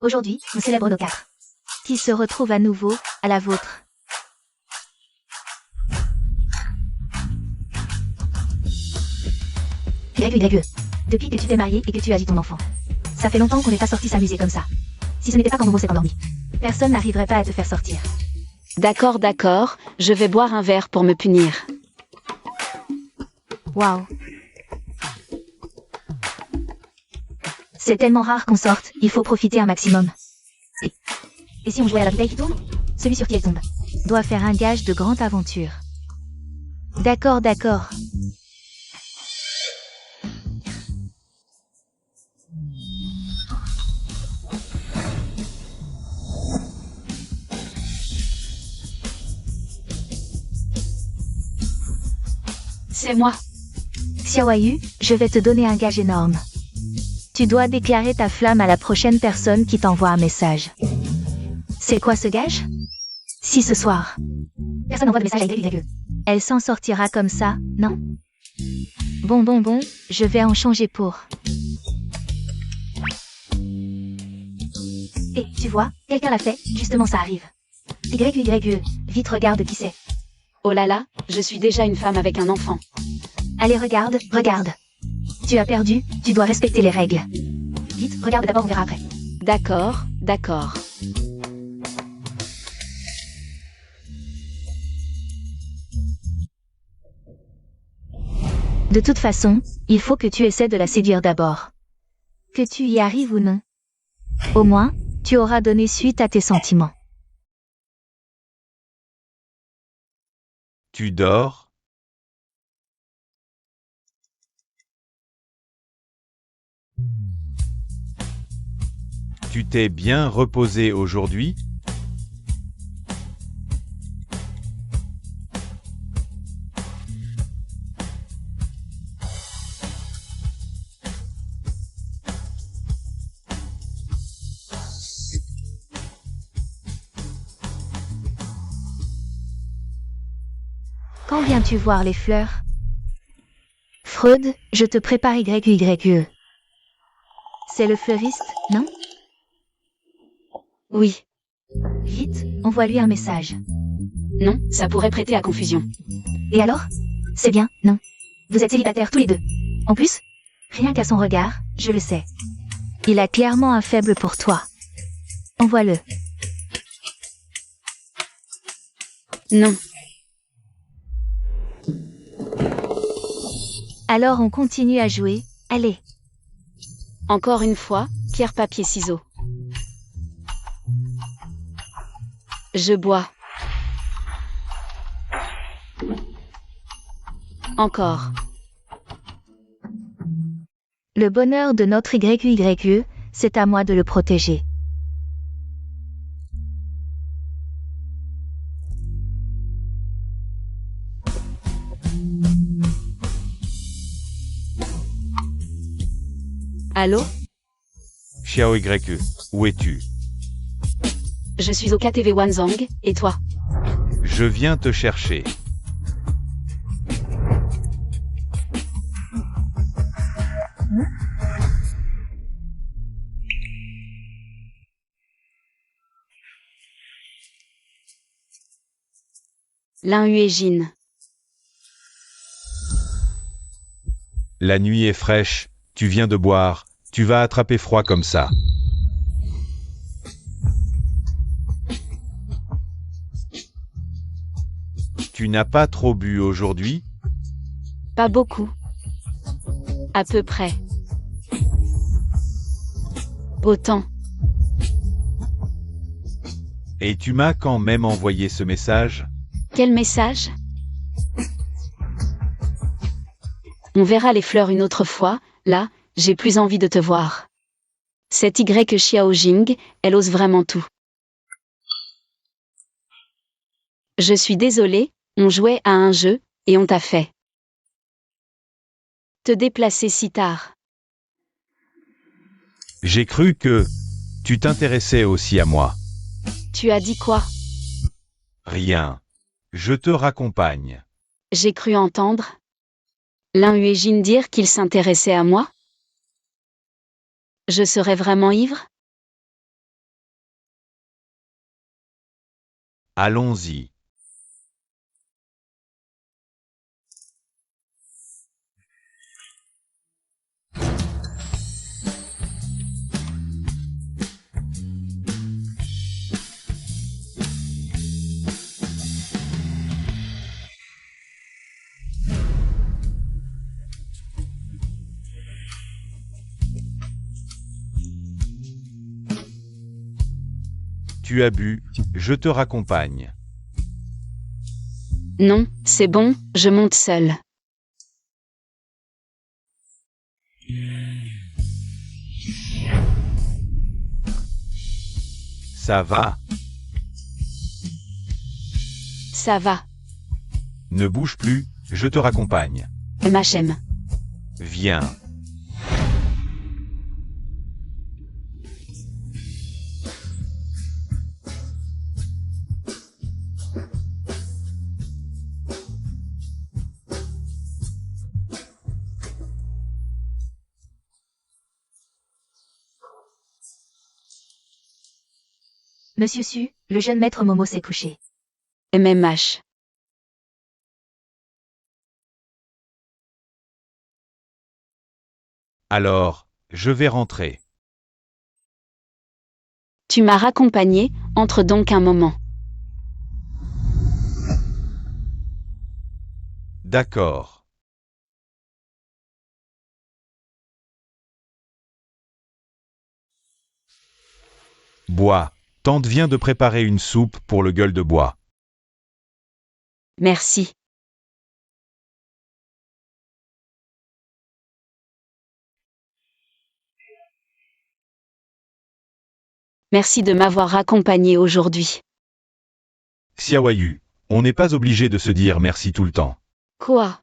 Aujourd'hui, on célèbre nos 4 qui se retrouvent à nouveau à la vôtre. Greg, depuis que tu t'es marié et que tu as eu ton enfant. Ça fait longtemps qu'on n'est pas sorti s'amuser comme ça. Si ce n'était pas quand Momo s'est endormi, personne n'arriverait pas à te faire sortir. D'accord, je vais boire un verre pour me punir. Waouh. C'est tellement rare qu'on sorte, il faut profiter un maximum. Et si on jouait à la bouteille qui tourne? Celui sur qui elle tombe doit faire un gage de grande aventure. D'accord. C'est moi. Xiaoyu, je vais te donner un gage énorme. Tu dois déclarer ta flamme à la prochaine personne qui t'envoie un message. C'est quoi ce gage? Si ce soir, personne n'envoie de message à YYE, elle s'en sortira comme ça, non? Bon, je vais en changer pour. Et tu vois, quelqu'un l'a fait, justement ça arrive. YYE, vite regarde qui c'est. Oh là là, je suis déjà une femme avec un enfant. Allez, regarde. Tu as perdu, tu dois respecter les règles. Vite, regarde d'abord, on verra après. D'accord. De toute façon, il faut que tu essaies de la séduire d'abord. Que tu y arrives ou non. Au moins, tu auras donné suite à tes sentiments. Tu dors? Tu t'es bien reposé aujourd'hui? Quand viens-tu voir les fleurs? Freud, je te prépare YYE. C'est le fleuriste, non? Oui. Vite, envoie-lui un message. Non, ça pourrait prêter à confusion. Et alors? C'est bien, non? Vous êtes célibataires tous les deux. En plus, rien qu'à son regard, je le sais. Il a clairement un faible pour toi. Envoie-le. Non. Alors on continue à jouer, allez. Encore une fois, pierre, papier, ciseaux. Je bois. Encore. Le bonheur de notre YYE, c'est à moi de le protéger. Allô? Xiao YE, où es-tu? Je suis au KTV Wanzhong, et toi? Je viens te chercher. Lin Yu et Jin. La nuit est fraîche, tu viens de boire, tu vas attraper froid comme ça. Tu n'as pas trop bu aujourd'hui? Pas beaucoup. À peu près. Autant. Et tu m'as quand même envoyé ce message? Quel message? On verra les fleurs une autre fois, là, j'ai plus envie de te voir. Cette Y Xiaojing, elle ose vraiment tout. Je suis désolée, on jouait à un jeu, et on t'a fait te déplacer si tard. J'ai cru que tu t'intéressais aussi à moi. Tu as dit quoi? Rien. Je te raccompagne. J'ai cru entendre Lin Yu et Jin dire qu'il s'intéressait à moi? Je serais vraiment ivre? Allons-y. Tu as bu, je te raccompagne. Non, c'est bon, je monte seule. Ça va, Ça va. ne bouge plus, Je te raccompagne. MHM. Viens. Monsieur Su, le jeune maître Momo s'est couché. MMH. Alors, je vais rentrer. Tu m'as raccompagné, entre donc un moment. D'accord. Bois. Tante vient de préparer une soupe pour le gueule de bois. Merci. Merci de m'avoir raccompagné aujourd'hui. Xiaoyu, on n'est pas obligé de se dire merci tout le temps. Quoi?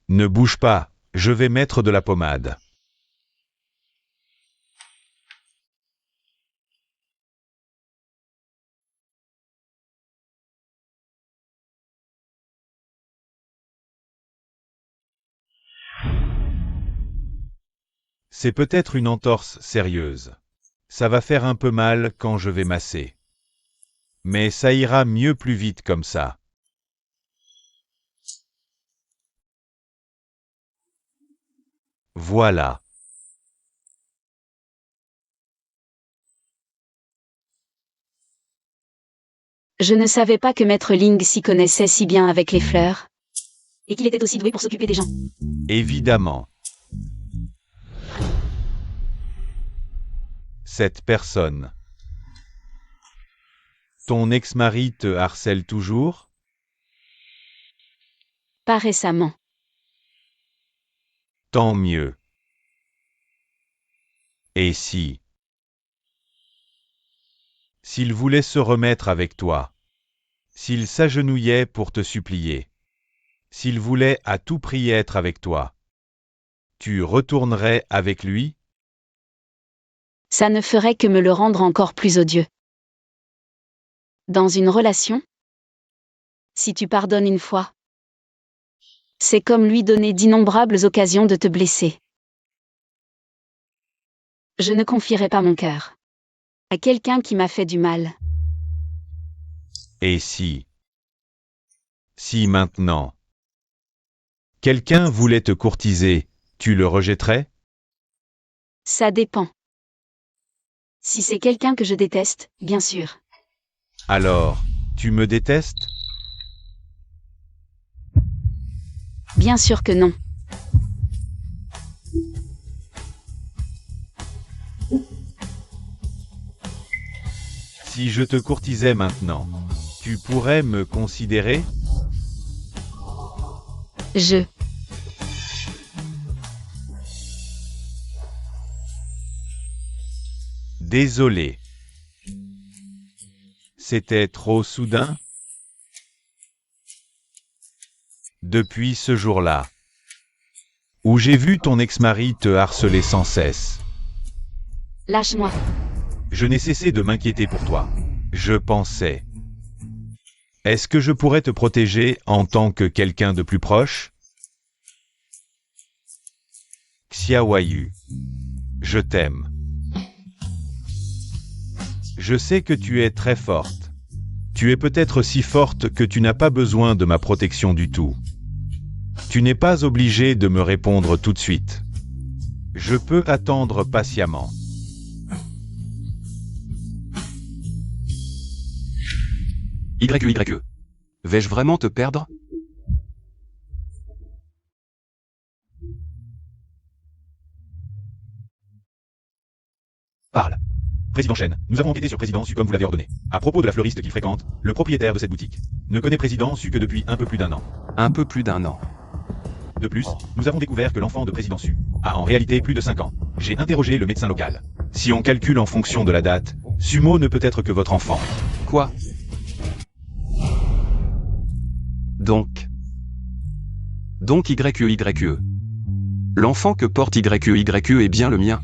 Ne bouge pas, je vais mettre de la pommade. C'est peut-être une entorse sérieuse. Ça va faire un peu mal quand je vais masser. Mais ça ira mieux plus vite comme ça. Voilà. Je ne savais pas que Maître Ling s'y connaissait si bien avec les fleurs. Et qu'il était aussi doué pour s'occuper des gens. Évidemment. Cette personne. Ton ex-mari te harcèle toujours? Pas récemment. Tant mieux. Et si? S'il voulait se remettre avec toi? S'il s'agenouillait pour te supplier? S'il voulait à tout prix être avec toi? Tu retournerais avec lui? Ça ne ferait que me le rendre encore plus odieux. Dans une relation? Si tu pardonnes une fois, c'est comme lui donner d'innombrables occasions de te blesser. Je ne confierai pas mon cœur à quelqu'un qui m'a fait du mal. Et si? Si maintenant, quelqu'un voulait te courtiser, tu le rejetterais? Ça dépend. Si c'est quelqu'un que je déteste, bien sûr. Alors, tu me détestes? Bien sûr que non. Si je te courtisais maintenant, tu pourrais me considérer? Je. Désolé. C'était trop soudain? Depuis ce jour-là, où j'ai vu ton ex-mari te harceler sans cesse, Lâche-moi. je n'ai cessé de m'inquiéter pour toi. Je pensais, est-ce que je pourrais te protéger en tant que quelqu'un de plus proche? Xiaoyu, je t'aime. Je sais que tu es très forte. Tu es peut-être si forte que tu n'as pas besoin de ma protection du tout. Tu n'es pas obligé de me répondre tout de suite. Je peux attendre patiemment. YE. Vais-je vraiment te perdre? Parle. Président Chen, nous avons enquêté sur Président Su comme vous l'avez ordonné. À propos de la fleuriste qu'il fréquente, le propriétaire de cette boutique ne connaît Président Su que depuis un peu plus d'un an. Un peu plus d'un an. De plus, nous avons découvert que l'enfant de Président Su a en réalité plus de 5 ans. J'ai interrogé le médecin local. Si on calcule en fonction de la date, Sumo ne peut être que votre enfant. Quoi? Donc YE. L'enfant que porte YE est bien le mien.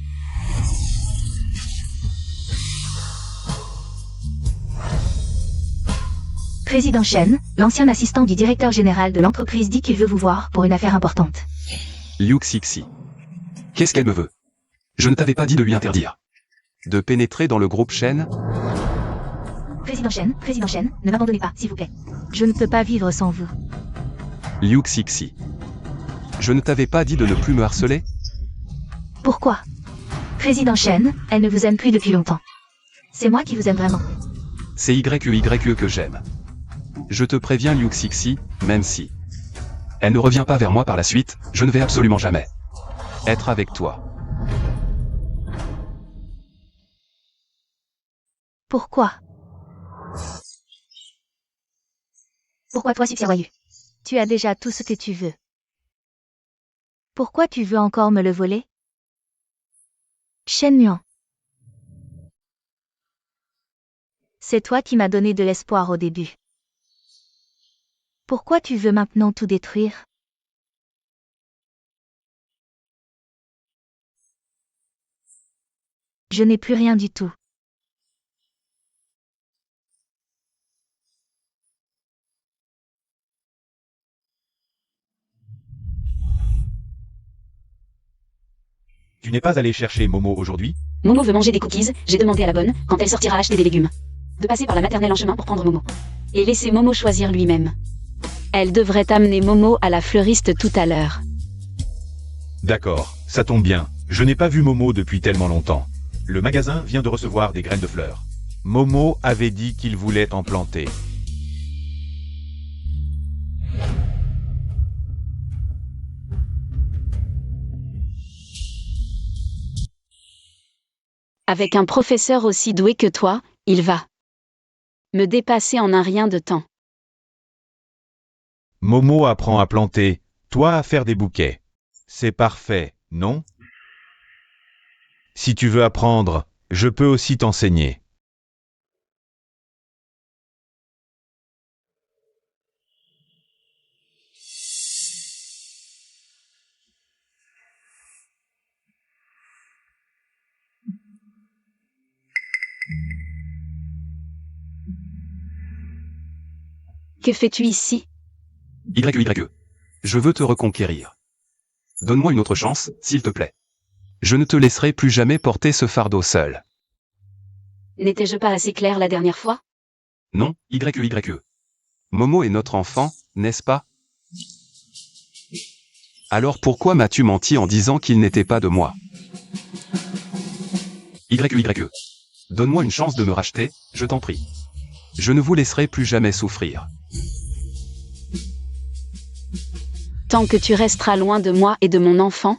Président Shen, l'ancien assistant du directeur général de l'entreprise dit qu'il veut vous voir pour une affaire importante. Liu Xixi. Qu'est-ce qu'elle me veut? Je ne t'avais pas dit de lui interdire de pénétrer dans le groupe Shen? Président Shen, ne m'abandonnez pas, s'il vous plaît. Je ne peux pas vivre sans vous. Liu Xixi. Je ne t'avais pas dit de ne plus me harceler? Pourquoi? Président Shen, elle ne vous aime plus depuis longtemps. C'est moi qui vous aime vraiment. C'est YE que j'aime. Je te préviens Liu Xixi, même si elle ne revient pas vers moi par la suite, je ne vais absolument jamais être avec toi. Pourquoi? Pourquoi toi, Subsiroyu? Tu as déjà tout ce que tu veux. Pourquoi tu veux encore me le voler? Shen Muan. C'est toi qui m'as donné de l'espoir au début. Pourquoi tu veux maintenant tout détruire? Je n'ai plus rien du tout. Tu n'es pas allé chercher Momo aujourd'hui? Momo veut manger des cookies, j'ai demandé à la bonne, quand elle sortira acheter des légumes, de passer par la maternelle en chemin pour prendre Momo. Et laisser Momo choisir lui-même. Elle devrait amener Momo à la fleuriste tout à l'heure. D'accord, ça tombe bien. Je n'ai pas vu Momo depuis tellement longtemps. Le magasin vient de recevoir des graines de fleurs. Momo avait dit qu'il voulait en planter. Avec un professeur aussi doué que toi, il va me dépasser en un rien de temps. Momo apprend à planter, toi à faire des bouquets. C'est parfait, non? Si tu veux apprendre, je peux aussi t'enseigner. Que fais-tu ici? YE. Je veux te reconquérir. Donne-moi une autre chance, s'il te plaît. Je ne te laisserai plus jamais porter ce fardeau seul. N'étais-je pas assez clair la dernière fois? Non, YE. Momo est notre enfant, n'est-ce pas? Alors pourquoi m'as-tu menti en disant qu'il n'était pas de moi? YE. Donne-moi une chance de me racheter, je t'en prie. Je ne vous laisserai plus jamais souffrir. Tant que tu resteras loin de moi et de mon enfant,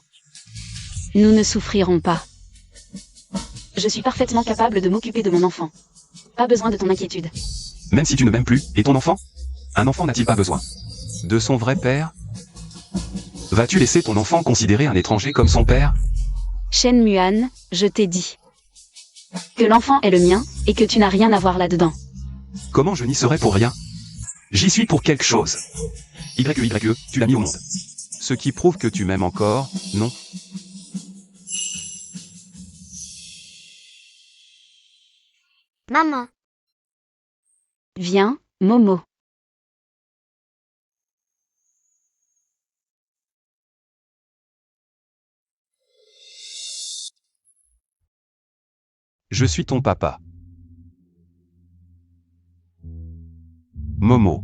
nous ne souffrirons pas. Je suis parfaitement capable de m'occuper de mon enfant. Pas besoin de ton inquiétude. Même si tu ne m'aimes plus, et ton enfant? Un enfant n'a-t-il pas besoin de son vrai père? Vas-tu laisser ton enfant considérer un étranger comme son père? Shen Muan, je t'ai dit que l'enfant est le mien, et que tu n'as rien à voir là-dedans. Comment je n'y serais pour rien? J'y suis pour quelque chose. YE, tu l'as mis au monde. Ce qui prouve que tu m'aimes encore, non? Maman. Viens, Momo. Je suis ton papa. Momo.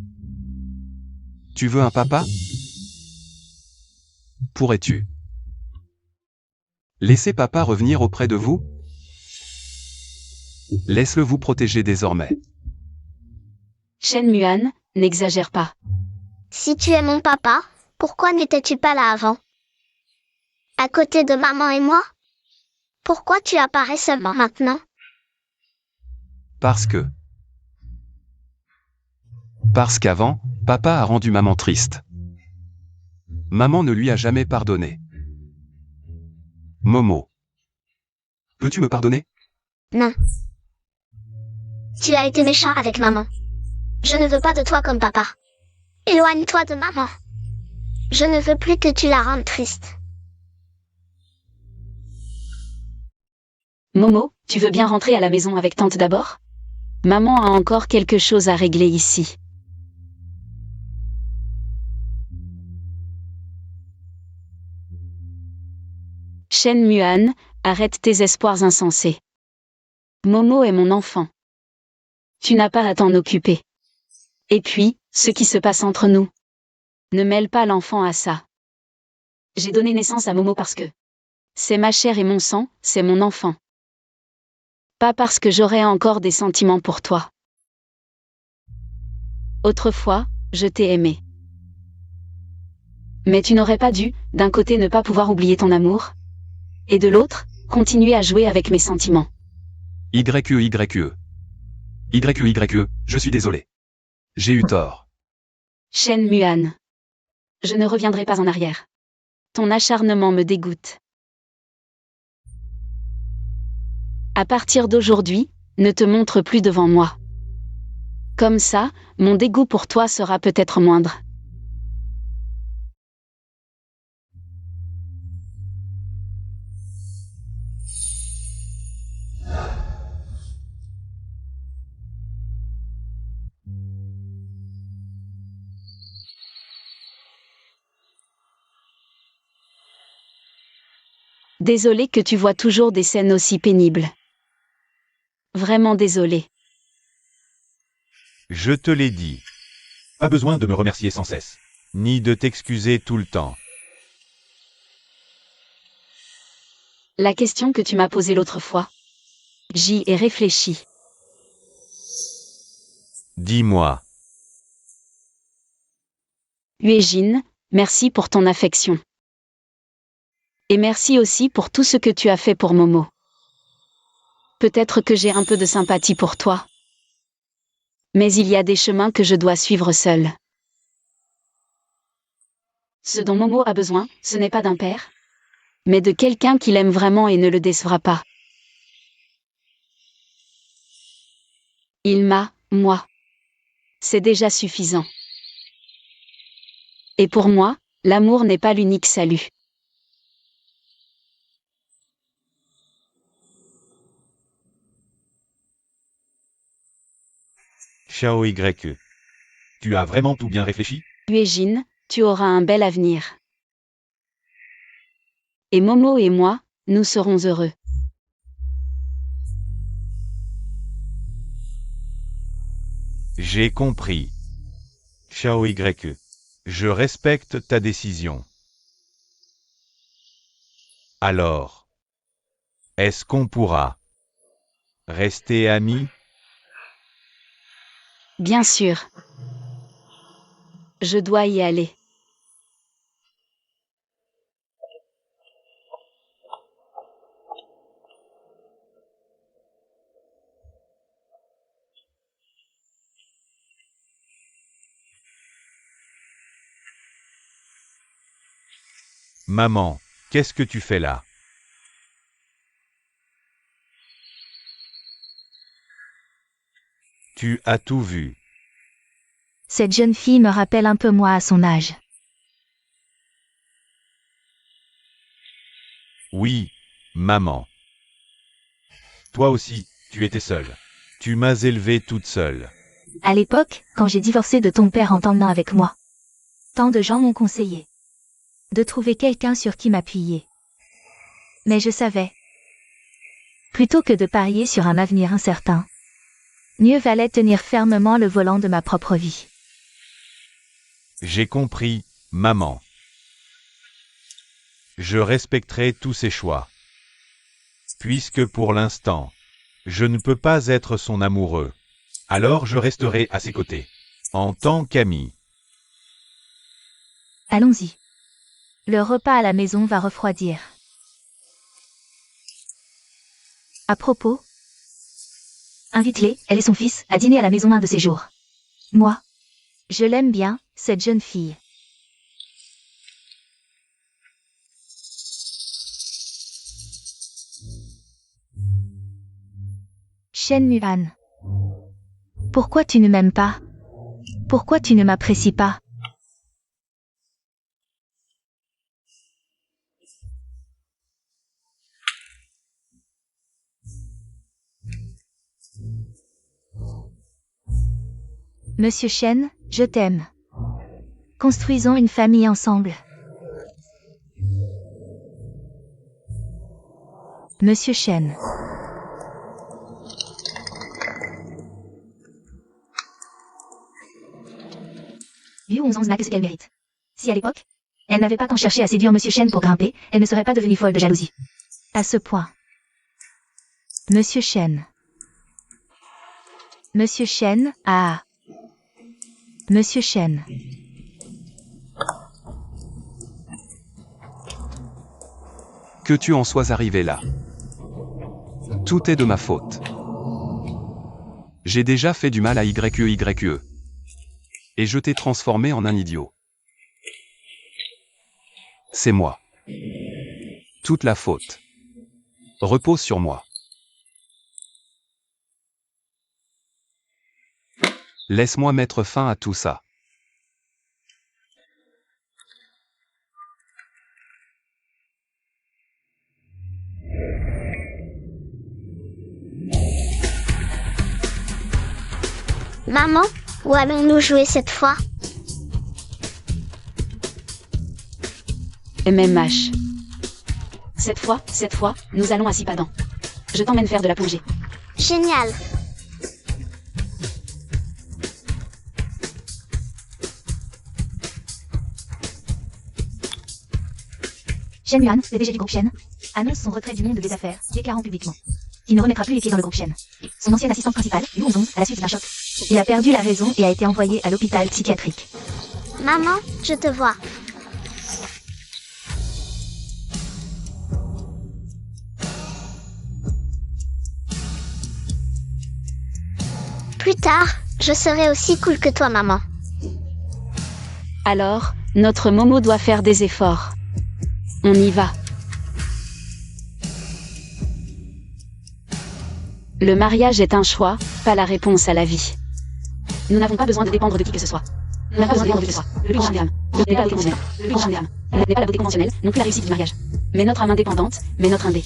Tu veux un papa? Pourrais-tu laisser papa revenir auprès de vous? Laisse-le vous protéger désormais. Shen Muan, n'exagère pas. Si tu es mon papa, pourquoi n'étais-tu pas là avant? À côté de maman et moi? Pourquoi tu apparais seulement maintenant? Parce qu'avant, papa a rendu maman triste. Maman ne lui a jamais pardonné. Momo. Peux-tu me pardonner? Non. Tu as été méchant avec maman. Je ne veux pas de toi comme papa. Éloigne-toi de maman. Je ne veux plus que tu la rendes triste. Momo, tu veux bien rentrer à la maison avec tante d'abord? Maman a encore quelque chose à régler ici. Shen Muan, arrête tes espoirs insensés. Momo est mon enfant. Tu n'as pas à t'en occuper. Et puis, ce qui se passe entre nous. Ne mêle pas l'enfant à ça. J'ai donné naissance à Momo parce que c'est ma chair et mon sang, c'est mon enfant. Pas parce que j'aurais encore des sentiments pour toi. Autrefois, je t'ai aimé. Mais tu n'aurais pas dû, d'un côté ne pas pouvoir oublier ton amour, et de l'autre, continuer à jouer avec mes sentiments. YE. Je suis désolé. J'ai eu tort. Shen Muan. Je ne reviendrai pas en arrière. Ton acharnement me dégoûte. À partir d'aujourd'hui, ne te montre plus devant moi. Comme ça, mon dégoût pour toi sera peut-être moindre. Désolé que tu vois toujours des scènes aussi pénibles. Vraiment désolé. Je te l'ai dit. Pas besoin de me remercier sans cesse. Ni de t'excuser tout le temps. La question que tu m'as posée l'autre fois. J'y ai réfléchi. Dis-moi. Huejin, merci pour ton affection. Et merci aussi pour tout ce que tu as fait pour Momo. Peut-être que j'ai un peu de sympathie pour toi. Mais il y a des chemins que je dois suivre seule. Ce dont Momo a besoin, ce n'est pas d'un père, mais de quelqu'un qui l'aime vraiment et ne le décevra pas. Il m'a, moi. C'est déjà suffisant. Et pour moi, l'amour n'est pas l'unique salut. Xiao YE. Tu as vraiment tout bien réfléchi? Huejin, tu auras un bel avenir. Et Momo et moi, nous serons heureux. J'ai compris. Xiao YE. Je respecte ta décision. Alors, est-ce qu'on pourra rester amis? Bien sûr. Je dois y aller. Maman, qu'est-ce que tu fais là? Tu as tout vu. Cette jeune fille me rappelle un peu moi à son âge. Oui, maman. Toi aussi, tu étais seule. Tu m'as élevée toute seule. À l'époque, quand j'ai divorcé de ton père en t'emmenant avec moi, tant de gens m'ont conseillé de trouver quelqu'un sur qui m'appuyer. Mais je savais, plutôt que de parier sur un avenir incertain, mieux valait tenir fermement le volant de ma propre vie. J'ai compris, maman. Je respecterai tous ses choix. Puisque pour l'instant, je ne peux pas être son amoureux. Alors je resterai à ses côtés. En tant qu'ami. Allons-y. Le repas à la maison va refroidir. À propos, invite-les, elle et son fils, à dîner à la maison un de ces jours. Moi, je l'aime bien, cette jeune fille. Shen Muan. Pourquoi tu ne m'aimes pas? Pourquoi tu ne m'apprécies pas? Monsieur Chen, je t'aime. Construisons une famille ensemble. Monsieur Chen. Liu Hongzong n'a que ce qu'elle mérite. Si à l'époque, elle n'avait pas tant cherché à séduire Monsieur Chen pour grimper, elle ne serait pas devenue folle de jalousie. À ce point. Monsieur Chen. Monsieur Chen, ah. Monsieur Chen. Que tu en sois arrivé là. Tout est de ma faute. J'ai déjà fait du mal à YE. Et je t'ai transformé en un idiot. C'est moi. Toute la faute repose sur moi. Laisse-moi mettre fin à tout ça. Maman, où allons-nous jouer cette fois? MMH. Cette fois, nous allons à Sipadan. Je t'emmène faire de la plongée. Génial. Shen Yuan, PDG du groupe Shen, annonce son retrait du monde des affaires, déclarant publiquement qu'il ne remettra plus les pieds dans le groupe Shen. Son ancienne assistante principale, Liu Hongzong, à la suite d'un choc, il a perdu la raison et a été envoyé à l'hôpital psychiatrique. Maman, je te vois. Plus tard, je serai aussi cool que toi, maman. Alors, notre Momo doit faire des efforts. On y va. Le mariage est un choix, pas la réponse à la vie. Nous n'avons pas besoin de dépendre de qui que ce soit. Nous n'avons pas besoin de dépendre de qui que ce soit. Le but conventionnel n'est pas la beauté conventionnelle. Le but conventionnel n'est pas la beauté conventionnelle, non plus la réussite du mariage. Mais notre âme indépendante, mais notre indé.